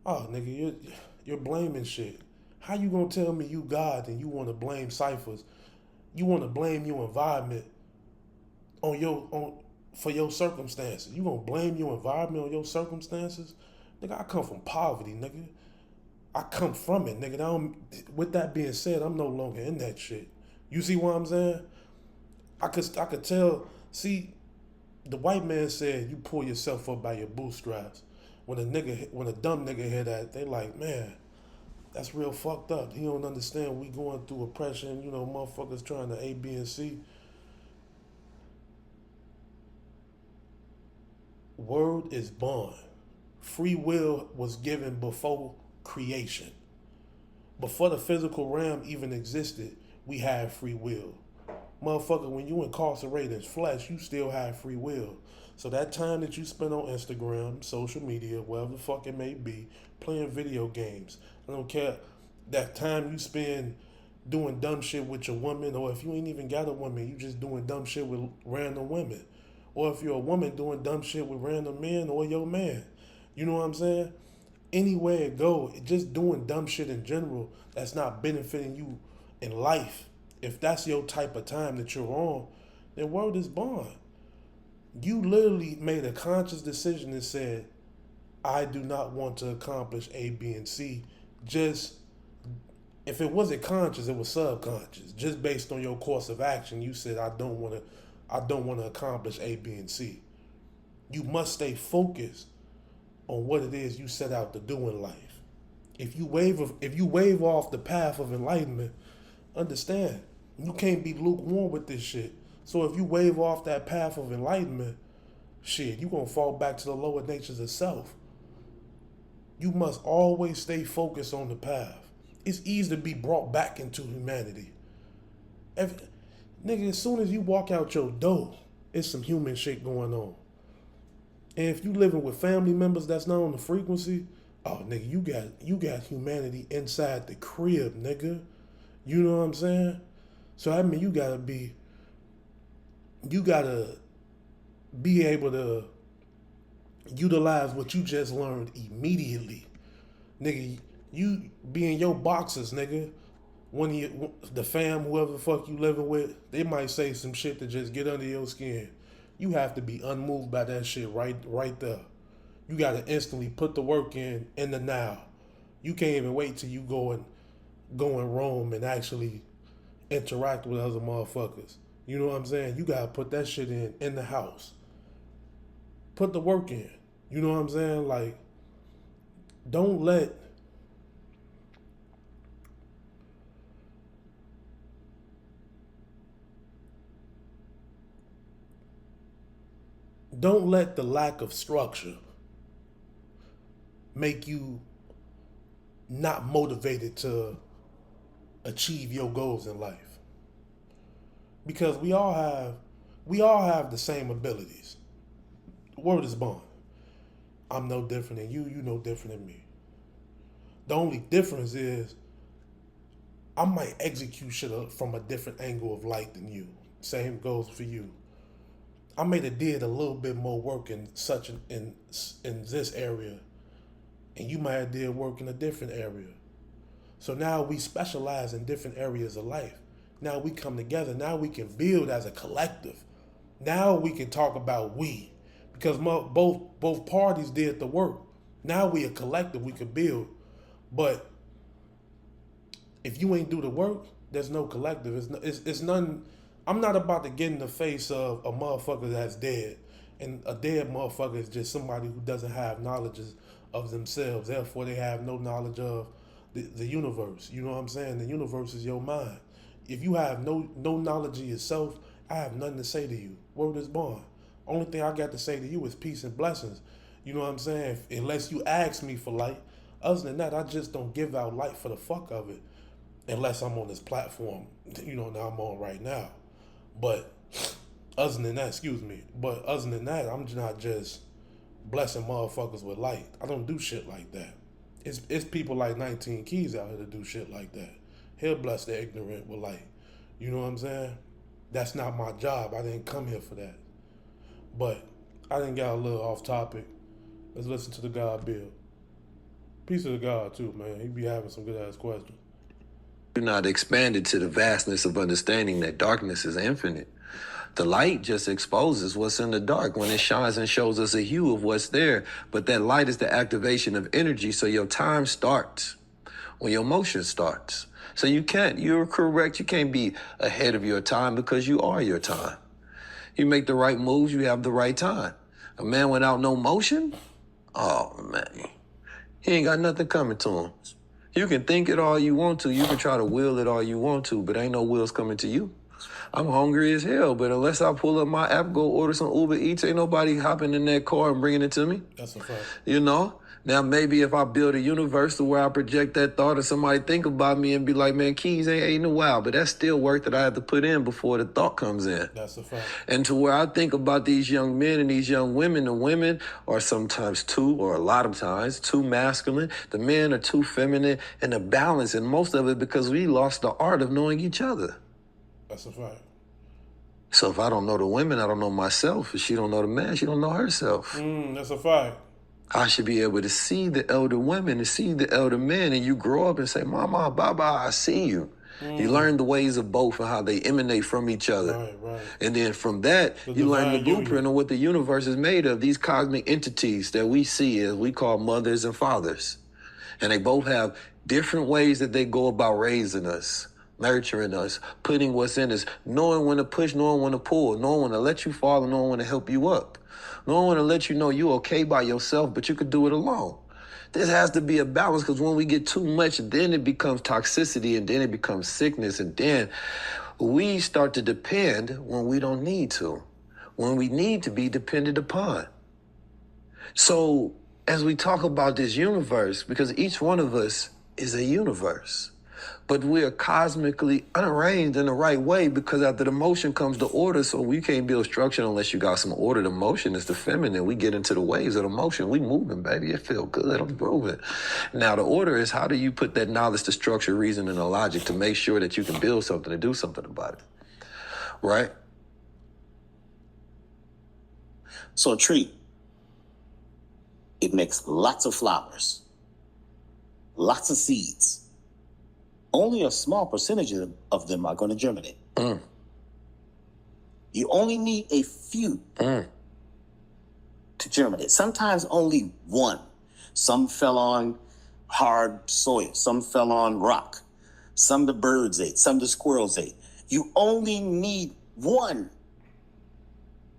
oh nigga, you're blaming shit. How you gonna tell me you God and you want to blame ciphers? You want to blame your environment for your circumstances. You gonna blame your environment on your circumstances? Nigga, I come from poverty, nigga. I come from it, nigga. With that being said, I'm no longer in that shit. You see what I'm saying? I could tell. See, the white man said you pull yourself up by your bootstraps. When a dumb nigga hear that, they like, man, that's real fucked up. He don't understand we going through oppression. You know, motherfuckers trying to A, B, and C. Word is bond. Free will was given before creation. Before the physical realm even existed, we had free will. Motherfucker, when you incarcerate in flesh, you still have free will. So that time that you spend on Instagram, social media, wherever the fuck it may be, playing video games, I don't care. That time you spend doing dumb shit with your woman, or if you ain't even got a woman, you just doing dumb shit with random women. Or if you're a woman doing dumb shit with random men or your man. You know what I'm saying? Anywhere it go, just doing dumb shit in general that's not benefiting you in life. If that's your type of time that you're on, then word is bond. You literally made a conscious decision and said, I do not want to accomplish A, B, and C. Just, if it wasn't conscious, it was subconscious. Just based on your course of action, you said, I don't want to accomplish A, B, and C. You must stay focused on what it is you set out to do in life. If you wave off the path of enlightenment, understand, you can't be lukewarm with this shit. So if you wave off that path of enlightenment, shit, you're going to fall back to the lower natures of self. You must always stay focused on the path. It's easy to be brought back into humanity. Nigga, as soon as you walk out your door, it's some human shit going on. And if you living with family members that's not on the frequency, oh nigga, you got humanity inside the crib, nigga. You know what I'm saying? So I mean, you gotta be able to utilize what you just learned immediately. Nigga, you be in your boxes, nigga. The fam, whoever the fuck you living with, they might say some shit to just get under your skin. You have to be unmoved by that shit right there. You gotta instantly put the work in the now. You can't even wait till you go and roam and actually interact with other motherfuckers. You know what I'm saying? You gotta put that shit in the house. Put the work in. You know what I'm saying? Like, don't let the lack of structure make you not motivated to achieve your goals in life. Because we all have the same abilities. The word is bond. I'm no different than you, you no different than me. The only difference is I might execute shit from a different angle of light than you. Same goes for you. I may have did a little bit more work in this area, and you might have did work in a different area. So now we specialize in different areas of life. Now we come together. Now we can build as a collective. Now we can talk about we, because both parties did the work. Now we a collective. We can build, but if you ain't do the work, there's no collective. It's none. I'm not about to get in the face of a motherfucker that's dead. And a dead motherfucker is just somebody who doesn't have knowledge of themselves. Therefore, they have no knowledge of the universe. You know what I'm saying? The universe is your mind. if you have no knowledge of yourself, I have nothing to say to you. Word is born. Only thing I got to say to you is peace and blessings. You know what I'm saying? Unless you ask me for light. Other than that, I just don't give out light for the fuck of it. Unless I'm on this platform, you know, that I'm on right now. But other than that, I'm not just blessing motherfuckers with light. I don't do shit like that. It's people like 19Keys out here to do shit like that. He'll bless the ignorant with light. You know what I'm saying? That's not my job. I didn't come here for that. But I didn't get a little off topic. Let's listen to the God Bill. Peace of the God too, man. He be having some good ass questions. You're not expanded to the vastness of understanding that darkness is infinite. The light just exposes what's in the dark when it shines and shows us a hue of what's there. But that light is the activation of energy, so your time starts when your motion starts. So you're correct, you can't be ahead of your time because you are your time. You make the right moves, you have the right time. A man without no motion, oh man, he ain't got nothing coming to him. You can think it all you want to, you can try to will it all you want to, but ain't no wills coming to you. I'm hungry as hell, but unless I pull up my app, go order some Uber Eats, ain't nobody hopping in that car and bringing it to me. That's a fact. You know? Now, maybe if I build a universe to where I project that thought and somebody think about me and be like, man, Keys ain't in a while, but that's still work that I have to put in before the thought comes in. That's a fact. And to where I think about these young men and these young women, the women are sometimes a lot of times, too masculine. The men are too feminine, and the balance, and most of it because we lost the art of knowing each other. That's a fact. So if I don't know the women, I don't know myself. If she don't know the man, she don't know herself. That's a fact. I should be able to see the elder women and see the elder men, and you grow up and say, Mama, Baba, I see you. You learn the ways of both and how they emanate from each other. Right. And then from that, you learn the blueprint of what the universe is made of, these cosmic entities that we see as we call mothers and fathers. And they both have different ways that they go about raising us, nurturing us, putting what's in us, knowing when to push, knowing when to pull, knowing when to let you fall and knowing when to help you up. Knowing when to let you know you're okay by yourself, but you could do it alone. This has to be a balance, because when we get too much, then it becomes toxicity, and then it becomes sickness, and then we start to depend when we don't need to, when we need to be depended upon. So as we talk about this universe, because each one of us is a universe, but we are cosmically unarranged in the right way, because after the motion comes the order, so we can't build structure unless you got some order. The motion is the feminine. We get into the waves of the motion. We moving, baby. It feel good. I'm moving. Now, the order is, how do you put that knowledge to structure, reason, and logic to make sure that you can build something and do something about it, right? So a tree, it makes lots of flowers, lots of seeds. Only a small percentage of them are going to germinate. You only need a few to germinate. Sometimes only one. Some fell on hard soil. Some fell on rock. Some the birds ate. Some the squirrels ate. You only need one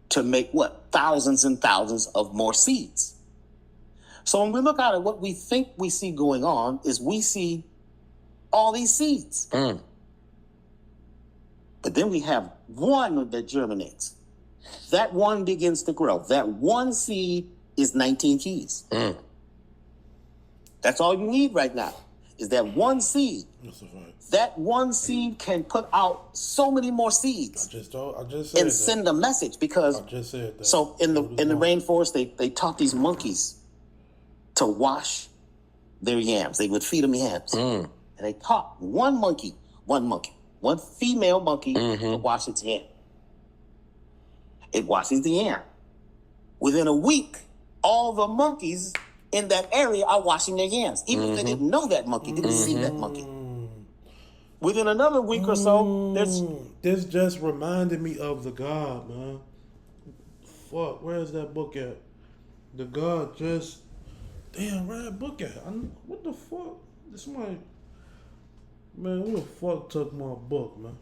to make thousands and thousands of more seeds. So when we look out at what we think we see going on, is we see all these seeds. But then we have one that germinates. That one begins to grow. That one seed is 19 keys. That's all you need right now, is that one seed. That one seed can put out so many more seeds. I just said and that. Send a message, because I just said that. So in the rainforest, they taught these monkeys to wash their yams. They would feed them yams. And they taught one female monkey to wash its yam. It washes the yam. Within a week, all the monkeys in that area are washing their yams. Even if they didn't know that monkey, didn't see that monkey. Within another week or so, This just reminded me of the God, man. Fuck, where's that book at? The God just... Damn, where that book at? What the fuck? This might... Man, who the fuck took my book, man?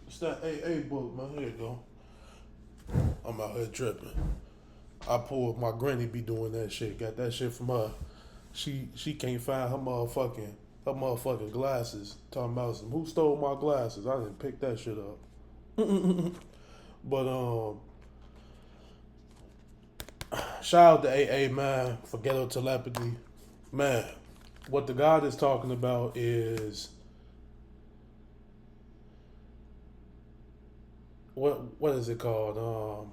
It's that AA book, man. Here you go. I'm out here tripping. I pulled my granny be doing that shit. Got that shit from her. She can't find her motherfucking Her motherfucking glasses. Talking about some, who stole my glasses? I didn't pick that shit up. But shout out to AA, man, for ghetto telepathy. Man, what the God is talking about is what is it called?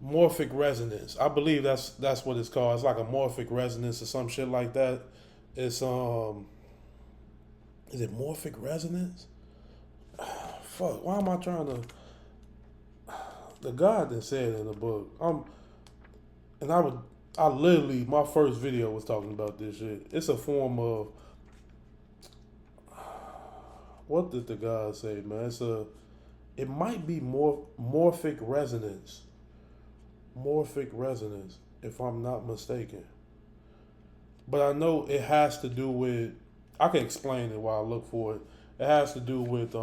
Morphic resonance. I believe that's what it's called. It's like a morphic resonance or some shit like that. It's is it morphic resonance? Fuck, why am I trying to? The God that said it in the book. And I literally, my first video was talking about this shit. It's a form of, what did the God say, man? It might be morphic resonance. Morphic resonance, if I'm not mistaken. But I know it has to do with, I can explain it while I look for it. It has to do with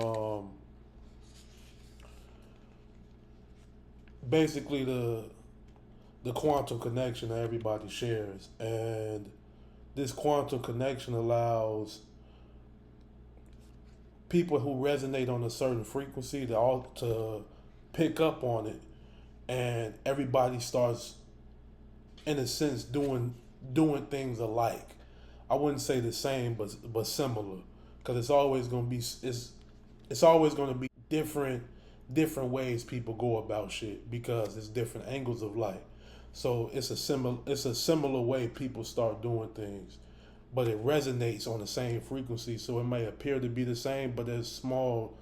basically the quantum connection that everybody shares. And this quantum connection allows people who resonate on a certain frequency to pick up on it, and everybody starts, in a sense, doing things alike. I wouldn't say the same, but similar, because it's always going to be it's always going to be different ways people go about shit, because it's different angles of light. So it's a similar way people start doing things, but it resonates on the same frequency. So it may appear to be the same, but there's small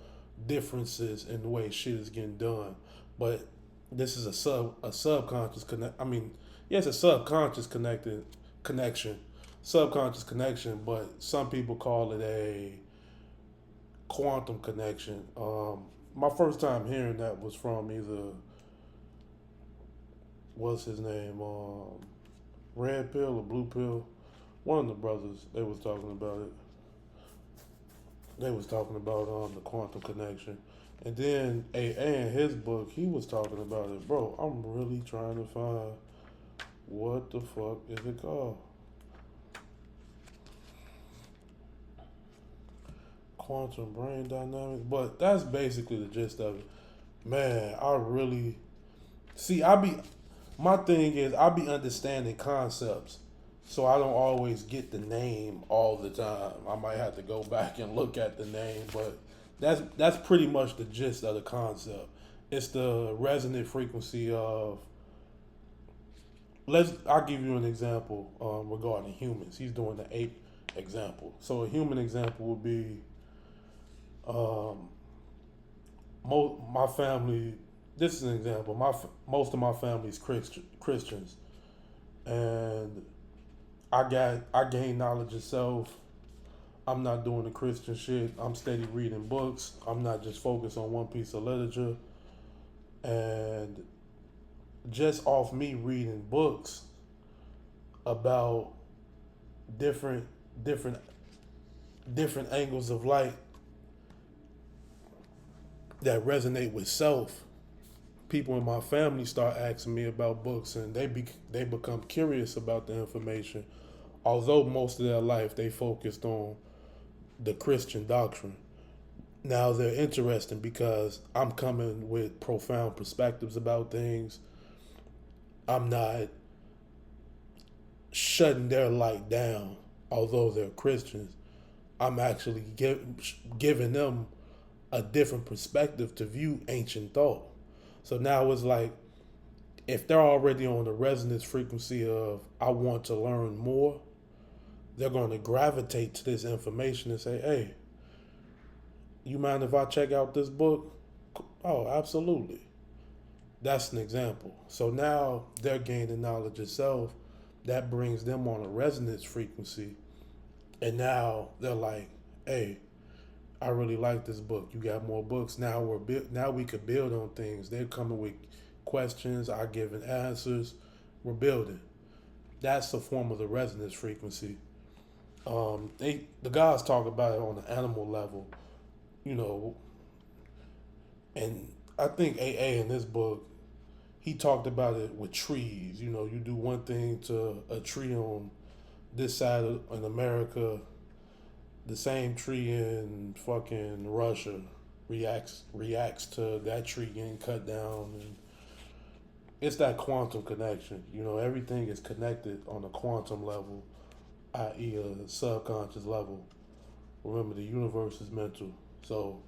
differences in the way shit is getting done. But this is a subconscious connect. I mean, yeah, it's a subconscious connection, but some people call it a quantum connection. My first time hearing that was from either, what's his name, Red Pill or Blue Pill, one of the brothers. They was talking about it. They was talking about the quantum connection, and then AA in his book, he was talking about it. Bro, I'm really trying to find what the fuck is it called. Quantum brain dynamics, but that's basically the gist of it. Man, I really see. My thing is, I be understanding concepts, so I don't always get the name all the time. I might have to go back and look at the name, but that's pretty much the gist of the concept. It's the resonant frequency of. I'll give you an example regarding humans. He's doing the ape example. So a human example would be, my family. This is an example. Most of my family is Christians, and I gain knowledge of self. I'm not doing the Christian shit. I'm steady reading books. I'm not just focused on one piece of literature. And just off me reading books about different angles of light that resonate with self, people in my family start asking me about books, and they become curious about the information. Although most of their life they focused on the Christian doctrine, now they're interested because I'm coming with profound perspectives about things. I'm not shutting their light down, although they're Christians. I'm actually giving them a different perspective to view ancient thought. So now it's like, if they're already on the resonance frequency of I want to learn more, they're going to gravitate to this information and say, hey, you mind if I check out this book? Oh, absolutely. That's an example. So now they're gaining knowledge of self. That brings them on a resonance frequency. And now they're like, hey, I really like this book. You got more books. Now we could build on things. They're coming with questions. I giving answers. We're building. That's a form of the resonance frequency. The guys talk about it on the animal level, and I think AA in this book, he talked about it with trees. You do one thing to a tree on this side of, in America, the same tree in fucking Russia reacts to that tree getting cut down, and it's that quantum connection. You know, everything is connected on a quantum level, i.e., a subconscious level. Remember, the universe is mental, so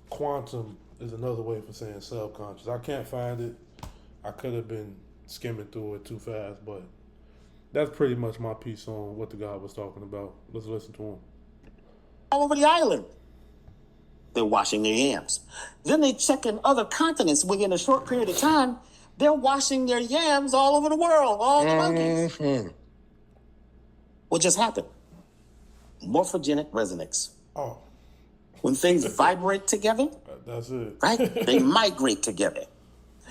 quantum is another way for saying subconscious. I can't find it. I could have been skimming through it too fast, but that's pretty much my piece on what the guy was talking about. Let's listen to him. All over the island. They're washing their yams. Then they check in other continents within a short period of time. They're washing their yams all over the world, all the monkeys. What just happened? Morphogenic resonance. Oh, When things vibrate together, that's it. right? They migrate together.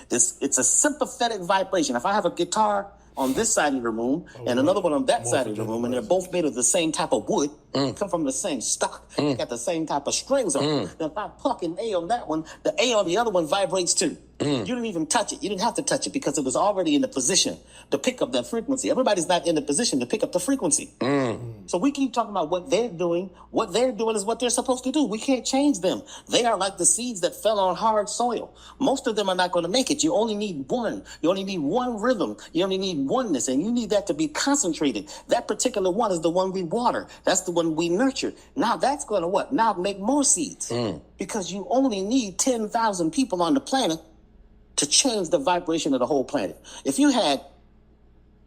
It's a sympathetic vibration. If I have a guitar on this side of the room and another one on that side of the room, and they're both made of the same type of wood, come from the same stock, got the same type of strings on it. Now, if I pluck an A on that one, the A on the other one vibrates too. You didn't even touch it. You didn't have to touch it because it was already in the position to pick up that frequency. Everybody's not in the position to pick up the frequency. So we keep talking about what they're doing. What they're doing is what they're supposed to do. We can't change them. They are like the seeds that fell on hard soil. Most of them are not going to make it. You only need one. You only need one rhythm. You only need oneness, and you need that to be concentrated. That particular one is the one we water. That's the one we nurture. Now that's going to what? Now make more seeds. Because you only need 10,000 people on the planet to change the vibration of the whole planet. If you had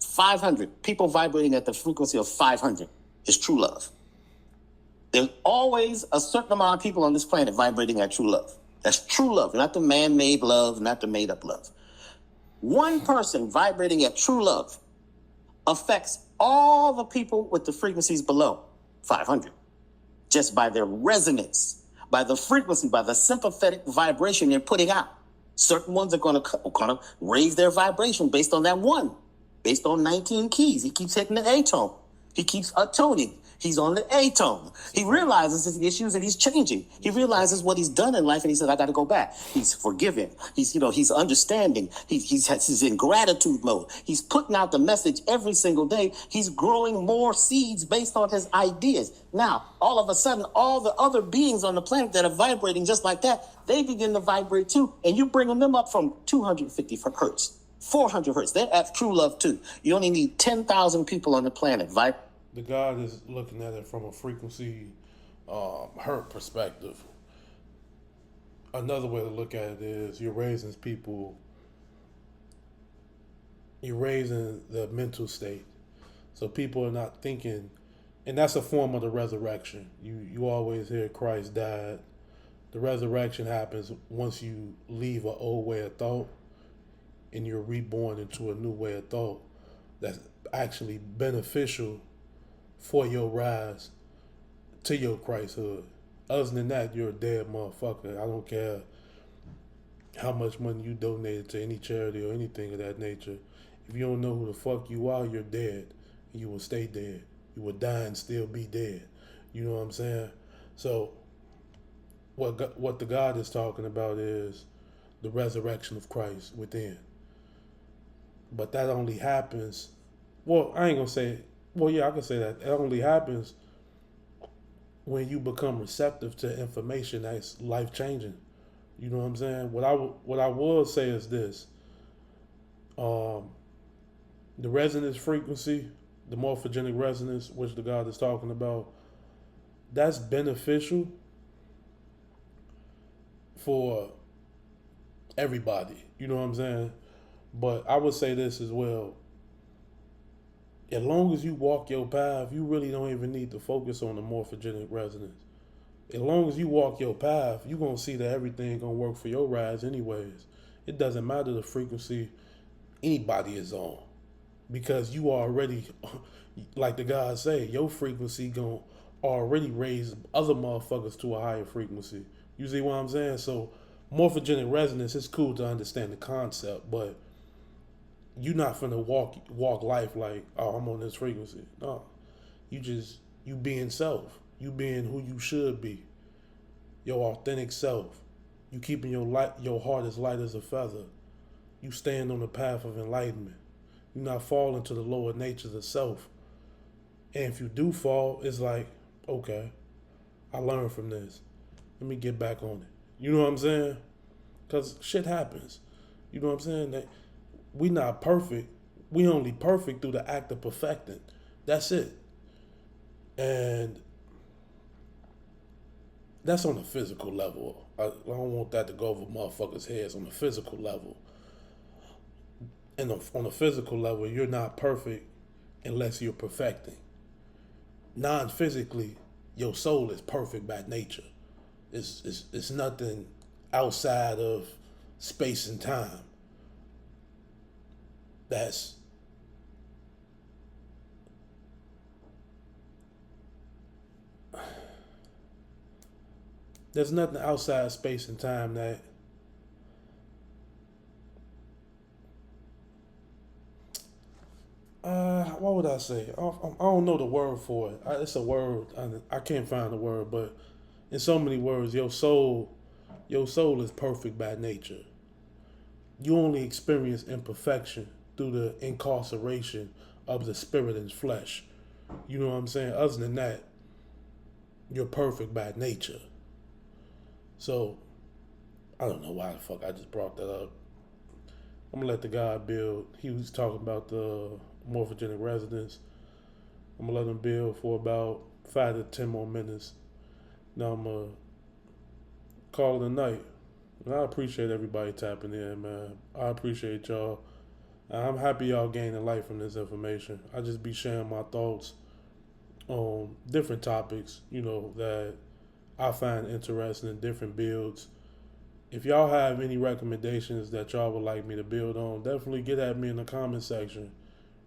500 people vibrating at the frequency of 500, it's true love. There's always a certain amount of people on this planet vibrating at true love. That's true love, not the man-made love, not the made-up love. One person vibrating at true love affects all the people with the frequencies below 500, just by their resonance, by the frequency, by the sympathetic vibration they're putting out. Certain ones are going to raise their vibration based on that one, based on 19 keys. He keeps hitting the A tone. He keeps atoning. He's on the A tone. He realizes his issues and he's changing. He realizes what he's done in life and he says, I got to go back. He's forgiving. He's understanding. He's in gratitude mode. He's putting out the message every single day. He's growing more seeds based on his ideas. Now, all of a sudden, all the other beings on the planet that are vibrating just like that, they begin to vibrate too. And you're bringing them up from 250 hertz, 400 hertz. They're at true love too. You only need 10,000 people on the planet vibrating. The God is looking at it from a frequency, hurt perspective. Another way to look at it is you're raising the mental state. So people are not thinking, and that's a form of the resurrection. You always hear Christ died. The resurrection happens once you leave an old way of thought and you're reborn into a new way of thought that's actually beneficial for your rise to your Christhood. Other than that, you're a dead motherfucker. I don't care how much money you donated to any charity or anything of that nature. If you don't know who the fuck you are, you're dead. And you will stay dead. You will die and still be dead. You know what I'm saying? So what the God is talking about is the resurrection of Christ within. But that only happens, well, I ain't gonna say, well, yeah, I can say that. It only happens when you become receptive to information that's life-changing. You know what I'm saying? What I will say is this. The resonance frequency, the morphogenic resonance, which the God is talking about, that's beneficial for everybody. You know what I'm saying? But I would say this as well. As long as you walk your path, you really don't even need to focus on the morphogenic resonance. As long as you walk your path, you're going to see that everything going to work for your rise anyways. It doesn't matter the frequency anybody is on. Because you already, like the God say, your frequency going to already raise other motherfuckers to a higher frequency. You see what I'm saying? So morphogenic resonance is cool to understand the concept, but you're not finna walk life like, oh, I'm on this frequency. No. You being self. You being who you should be. Your authentic self. You keeping your heart as light as a feather. You staying on the path of enlightenment. You're not falling to the lower natures of self. And if you do fall, it's like, okay, I learned from this. Let me get back on it. You know what I'm saying? Because shit happens. You know what I'm saying? That we not perfect. We only perfect through the act of perfecting. That's it. And that's on a physical level. I don't want that to go over motherfuckers' heads on a physical level. And on a physical level, you're not perfect unless you're perfecting. Non-physically, your soul is perfect by nature. It's nothing outside of space and time. There's nothing outside space and time that what would I say? I don't know the word for it. It's a word. I can't find the word, but in so many words, your soul is perfect by nature. You only experience imperfection through the incarceration of the spirit and flesh. You know what I'm saying? Other than that, you're perfect by nature. So, I don't know why the fuck I just brought that up. I'm gonna let the guy build. He was talking about the morphogenic resonance. I'm gonna let him build for about 5 to 10 more minutes. Now I'm gonna call it a night. And I appreciate everybody tapping in, man. I appreciate y'all. I'm happy y'all gaining light from this information. I just be sharing my thoughts on different topics, that I find interesting in different builds. If y'all have any recommendations that y'all would like me to build on, definitely get at me in the comment section.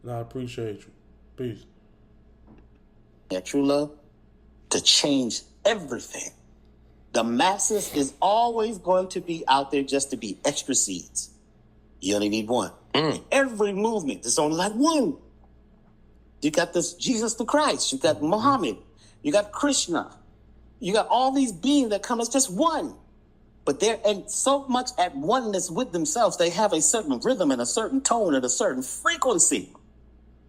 And I appreciate you. Peace. That true love to change everything. The masses is always going to be out there just to be extra seeds. You only need one. Every movement, there's only like one. You got this Jesus the Christ. You got Muhammad. You got Krishna. You got all these beings that come as just one. But they're so much at oneness with themselves. They have a certain rhythm and a certain tone and a certain frequency.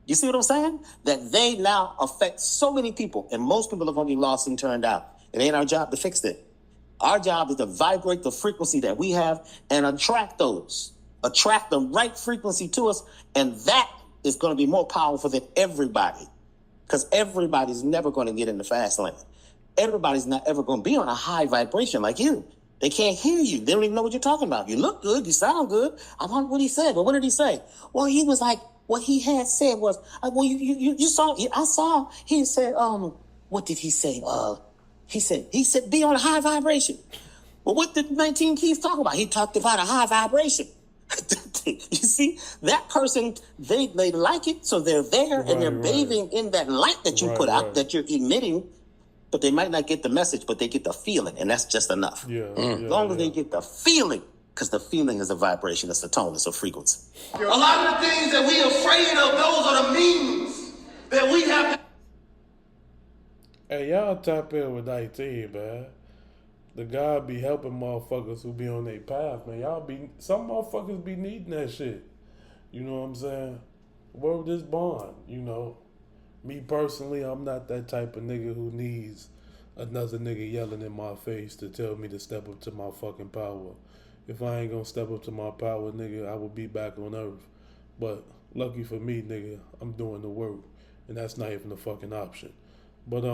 You see what I'm saying? That they now affect so many people. And most people have only lost and turned out. It ain't our job to fix it. Our job is to vibrate the frequency that we have and attract those. Attract the right frequency to us. And that is going to be more powerful than everybody. Because everybody's never going to get in the fast lane. Everybody's not ever going to be on a high vibration like you. They can't hear you. They don't even know what you're talking about. You look good. You sound good. I wonder what he said. But what did he say? Well, he was like, what he had said was, well, you saw, I saw, he said, what did he say? He said, be on a high vibration. Well, what did 19 Keys talk about? He talked about a high vibration. You see, that person, they like it, so they're there, and they're bathing in that light that you put out, that you're emitting, but they might not get the message, but they get the feeling, and that's just enough. As long as they get the feeling, because the feeling is a vibration, it's a tone, it's a frequency. A lot of the things that we're afraid of, those are the means that we have to... Hey, y'all tap in with 19, man. The God be helping motherfuckers who be on their path, man. Some motherfuckers be needing that shit. You know what I'm saying? Word is bond, Me personally, I'm not that type of nigga who needs another nigga yelling in my face to tell me to step up to my fucking power. If I ain't gonna step up to my power, nigga, I will be back on earth. But lucky for me, nigga, I'm doing the work. And that's not even a fucking option. But,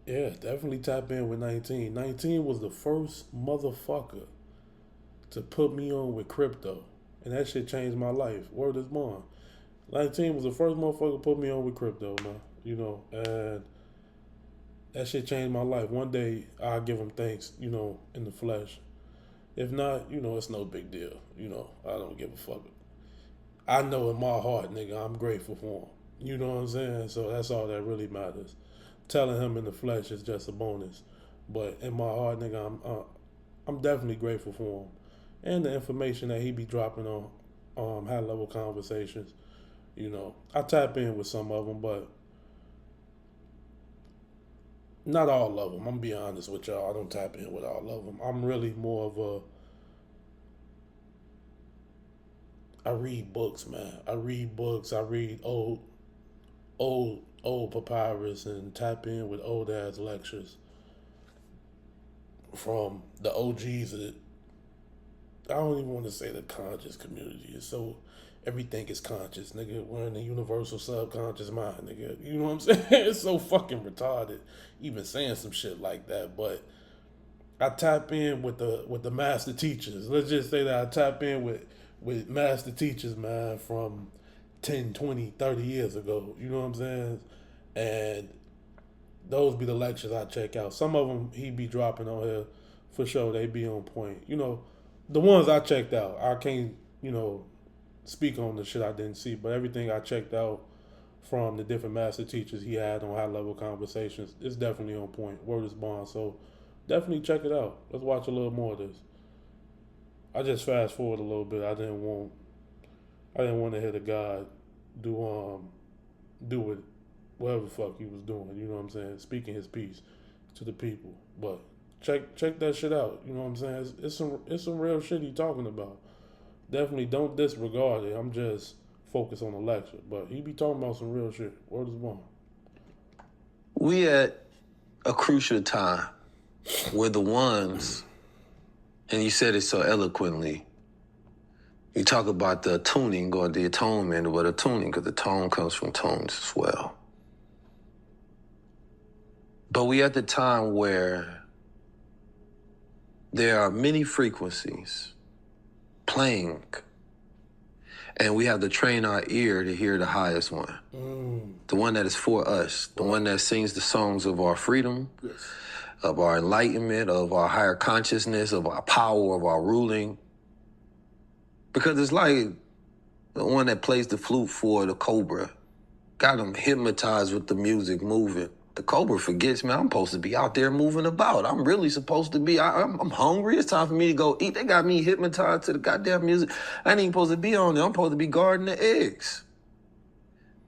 yeah, definitely tap in with 19. 19 was the first motherfucker to put me on with crypto. And that shit changed my life. Word is bond. 19 was the first motherfucker to put me on with crypto, man. And that shit changed my life. One day, I'll give him thanks, in the flesh. If not, it's no big deal. I don't give a fuck. I know in my heart, nigga, I'm grateful for him. You know what I'm saying? So that's all that really matters. Telling him in the flesh is just a bonus. But in my heart, nigga, I'm definitely grateful for him. And the information that he be dropping on high level conversations. I tap in with some of them, but not all of them. I'm gonna be honest with y'all. I don't tap in with all of them. I'm really more of I read books, man. I read books. I read old papyrus and tap in with old ass lectures from the OGs. I don't even want to say the conscious community. It's so everything is conscious, nigga. We're in the universal subconscious mind, nigga. You know what I'm saying? It's so fucking retarded, even saying some shit like that. But I tap in with the master teachers. Let's just say that I tap in with master teachers, man, from 10, 20, 30 years ago. You know what I'm saying? And those be the lectures I check out. Some of them he be dropping on here for sure. They be on point. You know, the ones I checked out, I can't, speak on the shit I didn't see, but everything I checked out from the different master teachers he had on high level conversations, it's definitely on point. Word is bond. So definitely check it out. Let's watch a little more of this. I just fast forward a little bit. I didn't want to hear the God do it whatever the fuck he was doing. You know what I'm saying? Speaking his piece to the people. But check that shit out. You know what I'm saying? It's some real shit he talking about. Definitely don't disregard it. I'm just focused on the lecture. But he be talking about some real shit. Word is bond. We at a crucial time where the ones, and you said it so eloquently, you talk about the tuning or the atonement, but attuning, because the tone comes from tones as well. But we at the time where there are many frequencies playing, and we have to train our ear to hear the highest one. The one that is for us, the one that sings the songs of our freedom, yes, of our enlightenment, of our higher consciousness, of our power, of our ruling. Because it's like the one that plays the flute for the cobra, got him hypnotized with the music moving. The cobra forgets, man, I'm supposed to be out there moving about. I'm really supposed to be, I'm hungry. It's time for me to go eat. They got me hypnotized to the goddamn music. I ain't even supposed to be on there. I'm supposed to be guarding the eggs.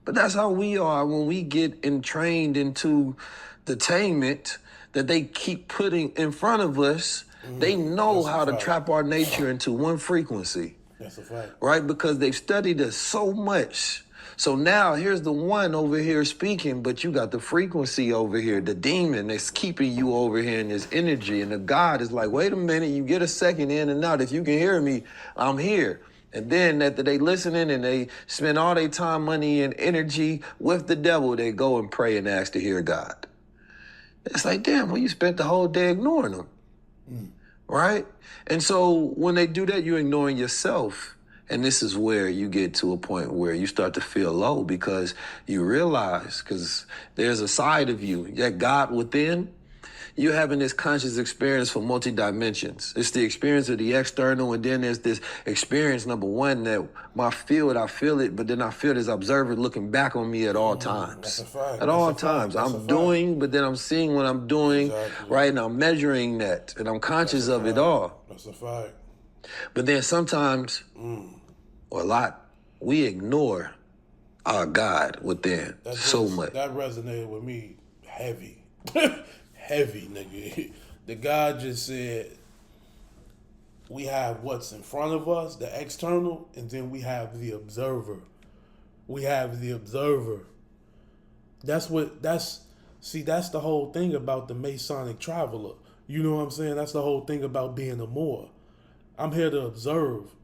But that's how we are when we get entrained into the tainment that they keep putting in front of us. They know how to trap our nature into one frequency. That's a fact. Right? Because they've studied us so much. So now here's the one over here speaking, but you got the frequency over here, the demon that's keeping you over here in this energy. And the God is like, wait a minute, you get a second in and out. If you can hear me, I'm here. And then after they listening and they spend all their time, money, and energy with the devil, they go and pray and ask to hear God. It's like, damn, well, you spent the whole day ignoring them. Right? And so when they do that, you're ignoring yourself. And this is where you get to a point where you start to feel low because you realize, because there's a side of you, that God within, you're having this conscious experience for multi-dimensions. It's the experience of the external, and then there's this experience, number one, that I feel it, but then I feel this observer looking back on me at all times. That's a fact. At all times. I'm doing, but then I'm seeing what I'm doing, right? And I'm measuring that, and I'm conscious of it all. That's a fact. But then sometimes, or a lot, we ignore our God within so much. That resonated with me heavy. Heavy, nigga. The God just said, we have what's in front of us, the external, and then we have the observer. That's the whole thing about the Masonic traveler. You know what I'm saying? That's the whole thing about being a Moor. I'm here to observe.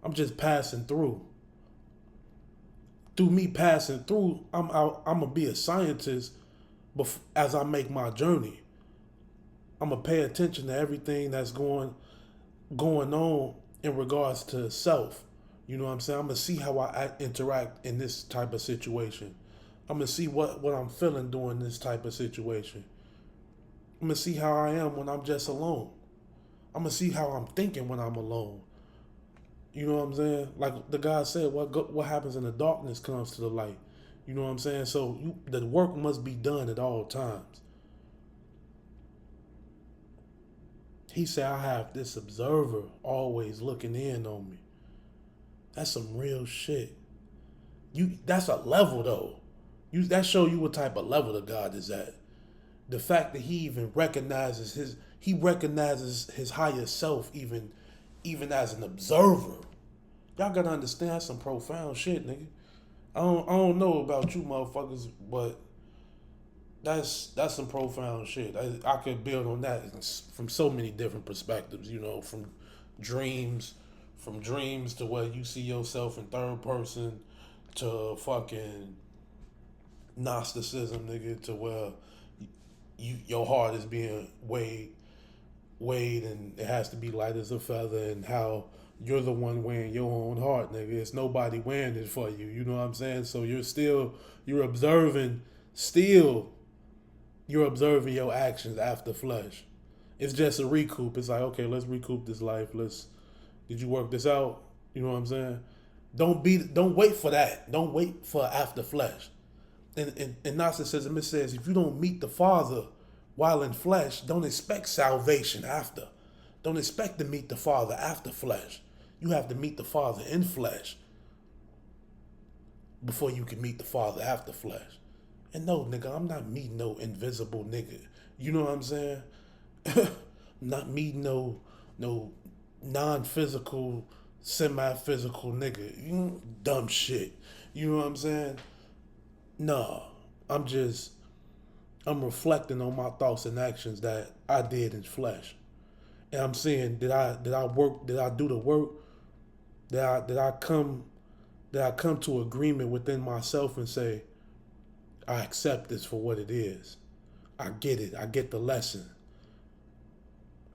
I'm just passing through. Through me passing through, I'm gonna be a scientist. But as I make my journey, I'm gonna pay attention to everything that's going on in regards to self. You know what I'm saying? I'm gonna see how I interact in this type of situation. I'm gonna see what I'm feeling during this type of situation. I'm gonna see how I am when I'm just alone. I'm gonna see how I'm thinking when I'm alone. You know what I'm saying? Like the guy said, what happens in the darkness comes to the light. You know what I'm saying? So the work must be done at all times. He said, I have this observer always looking in on me. That's some real shit. That's a level though. That show you what type of level the God is at. The fact that he even recognizes his higher self even as an observer. Y'all gotta understand that's some profound shit, nigga. I don't know about you motherfuckers, but that's some profound shit. I could build on that from so many different perspectives, you know, dreams, from dreams to where you see yourself in third person to fucking Gnosticism, nigga, to where your heart is being weighed and it has to be light as a feather, and how you're the one weighing your own heart, nigga. It's nobody weighing it for you. You know what I'm saying? So you're observing your actions after flesh. It's just a recoup. It's like, okay, let's recoup this life. Did you work this out? You know what I'm saying? Don't wait for that. Don't wait for after flesh. In Gnosticism, it says if you don't meet the Father while in flesh, don't expect salvation after. Don't expect to meet the Father after flesh. You have to meet the Father in flesh before you can meet the Father after flesh. And no, nigga, I'm not meeting no invisible nigga. You know what I'm saying? I'm not meeting no non-physical, semi-physical nigga. You dumb shit. You know what I'm saying? No, I'm reflecting on my thoughts and actions that I did in flesh. And I'm saying, did I do the work? Did I come to agreement within myself and say, I accept this for what it is. I get it. I get the lesson.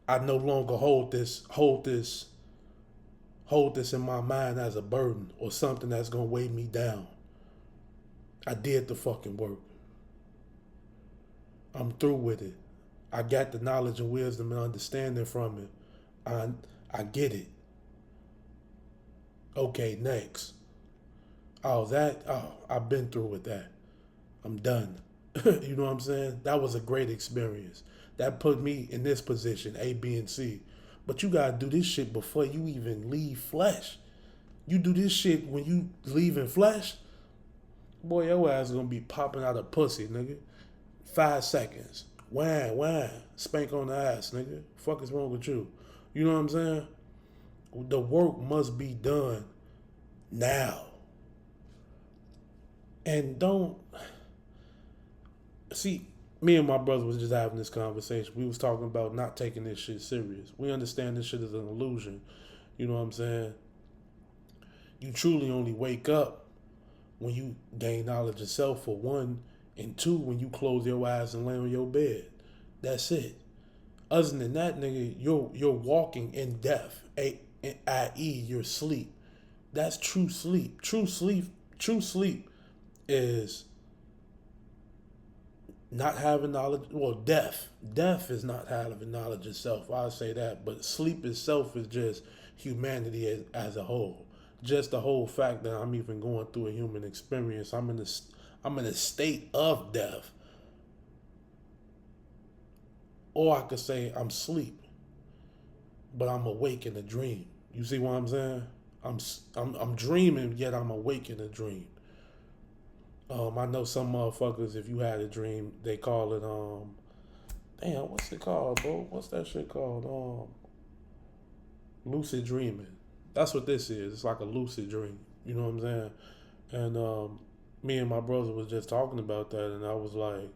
I no longer hold this in my mind as a burden or something that's gonna weigh me down. I did the fucking work. I'm through with it. I got the knowledge and wisdom and understanding from it. I get it. Okay, next. I've been through with that. I'm done. You know what I'm saying? That was a great experience. That put me in this position, A, B, and C. But you gotta do this shit before you even leave flesh. You do this shit when you leave in flesh, boy, your ass is gonna be popping out of pussy, nigga. 5 seconds. Wham. Spank on the ass, nigga. Fuck is wrong with you? You know what I'm saying? The work must be done now. And don't... See, me and my brother was just having this conversation. We was talking about not taking this shit serious. We understand this shit is an illusion. You know what I'm saying? You truly only wake up when you gain knowledge of self, for one, and two, when you close your eyes and lay on your bed. That's it. Other than that, nigga, you're walking in death, i.e. your sleep. That's true sleep. True sleep is not having knowledge. Well, death is not having knowledge of self. I'll say that. But sleep itself is just humanity as a whole. Just the whole fact that I'm even going through a human experience. I'm in a state of death. Or I could say I'm asleep, but I'm awake in a dream. You see what I'm saying? I'm dreaming, yet I'm awake in a dream. I know some motherfuckers, if you had a dream, they call it damn, what's it called, bro? What's that shit called? Lucid dreaming. That's what this is. It's like a lucid dream. You know what I'm saying? And me and my brother was just talking about that, and I was like,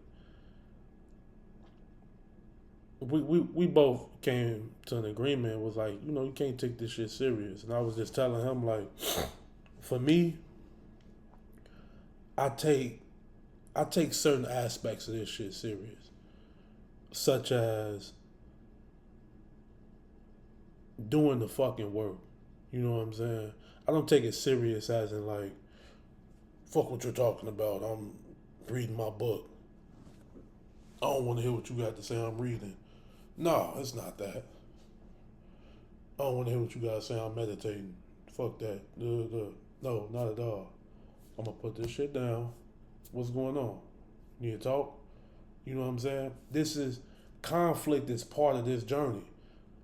we both came to an agreement. Was like, you know, you can't take this shit serious. And I was just telling him, like, for me, I take certain aspects of this shit serious, such as doing the fucking work. You know what I'm saying? I don't take it serious as in like, fuck what you're talking about. I'm reading my book. I don't want to hear what you got to say. I'm reading. No, it's not that. I don't want to hear what you got to say. I'm meditating. Fuck that. No, not at all. I'm going to put this shit down. What's going on? You need to talk? You know what I'm saying? Conflict is part of this journey.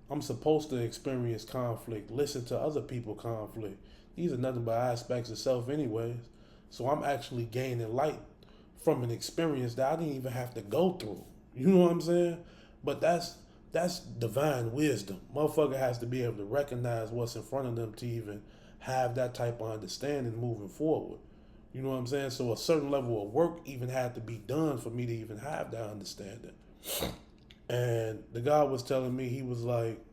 I'm supposed to experience conflict, listen to other people conflict. These are nothing but aspects of self anyways. So I'm actually gaining light from an experience that I didn't even have to go through. You know what I'm saying? But that's divine wisdom. Motherfucker has to be able to recognize what's in front of them to even have that type of understanding moving forward. You know what I'm saying? So a certain level of work even had to be done for me to even have that understanding. And the guy was telling me, he was like,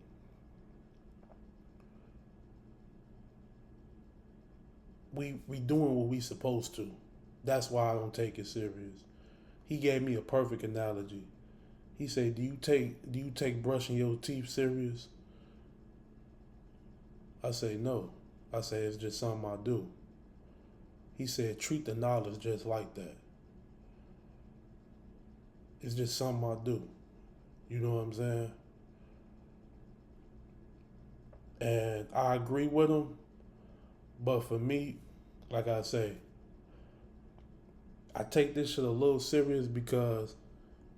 we doing what we supposed to. That's why I don't take it serious. He gave me a perfect analogy. He said, do you take brushing your teeth serious? I say, no. I say, it's just something I do. He said, treat the knowledge just like that. It's just something I do. You know what I'm saying? And I agree with him. But for me, like I say, I take this shit a little serious because,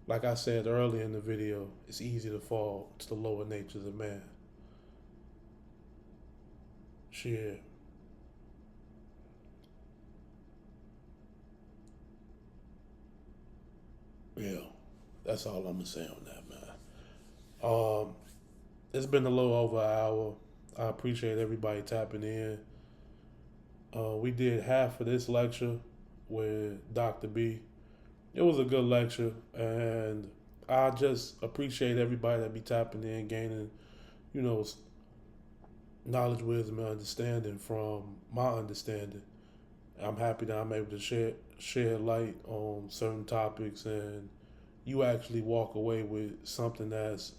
like I said earlier in the video, it's easy to fall to the lower natures of man. Shit. Yeah, that's all I'm gonna say on that, man. It's been a little over an hour. I appreciate everybody tapping in. We did half of this lecture with Dr. B. It was a good lecture, and I just appreciate everybody that be tapping in, gaining, knowledge, wisdom, and understanding from my understanding. I'm happy that I'm able to share light on certain topics, and you actually walk away with something that's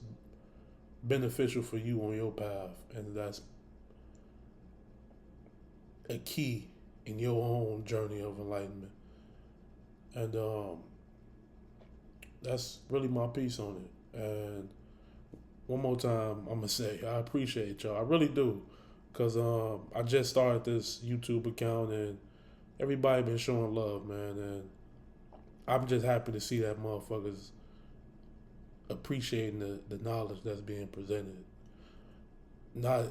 beneficial for you on your path, and that's a key in your own journey of enlightenment. And that's really my piece on it. And one more time, I'm gonna say I appreciate y'all. I really do, cause I just started this YouTube account, and everybody been showing love, man. And I'm just happy to see that motherfuckers appreciating the knowledge that's being presented. Not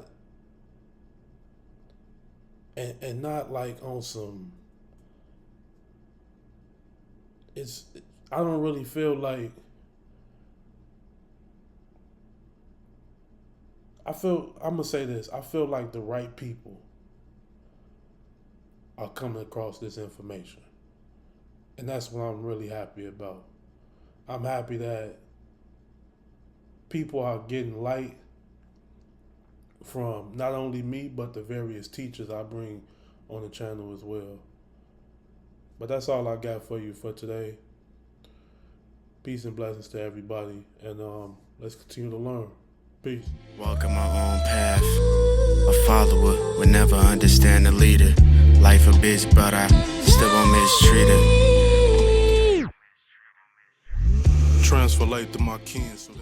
and not like on some. I don't really feel like. I'm gonna say this. I feel like the right people are coming across this information. And that's what I'm really happy about. I'm happy that people are getting light from not only me, but the various teachers I bring on the channel as well. But that's all I got for you for today. Peace and blessings to everybody. And let's continue to learn. Peace. Walking my own path. A follower would never understand the leader. Life a bitch, but I still won't mistreat her. Transfer light to my kin. So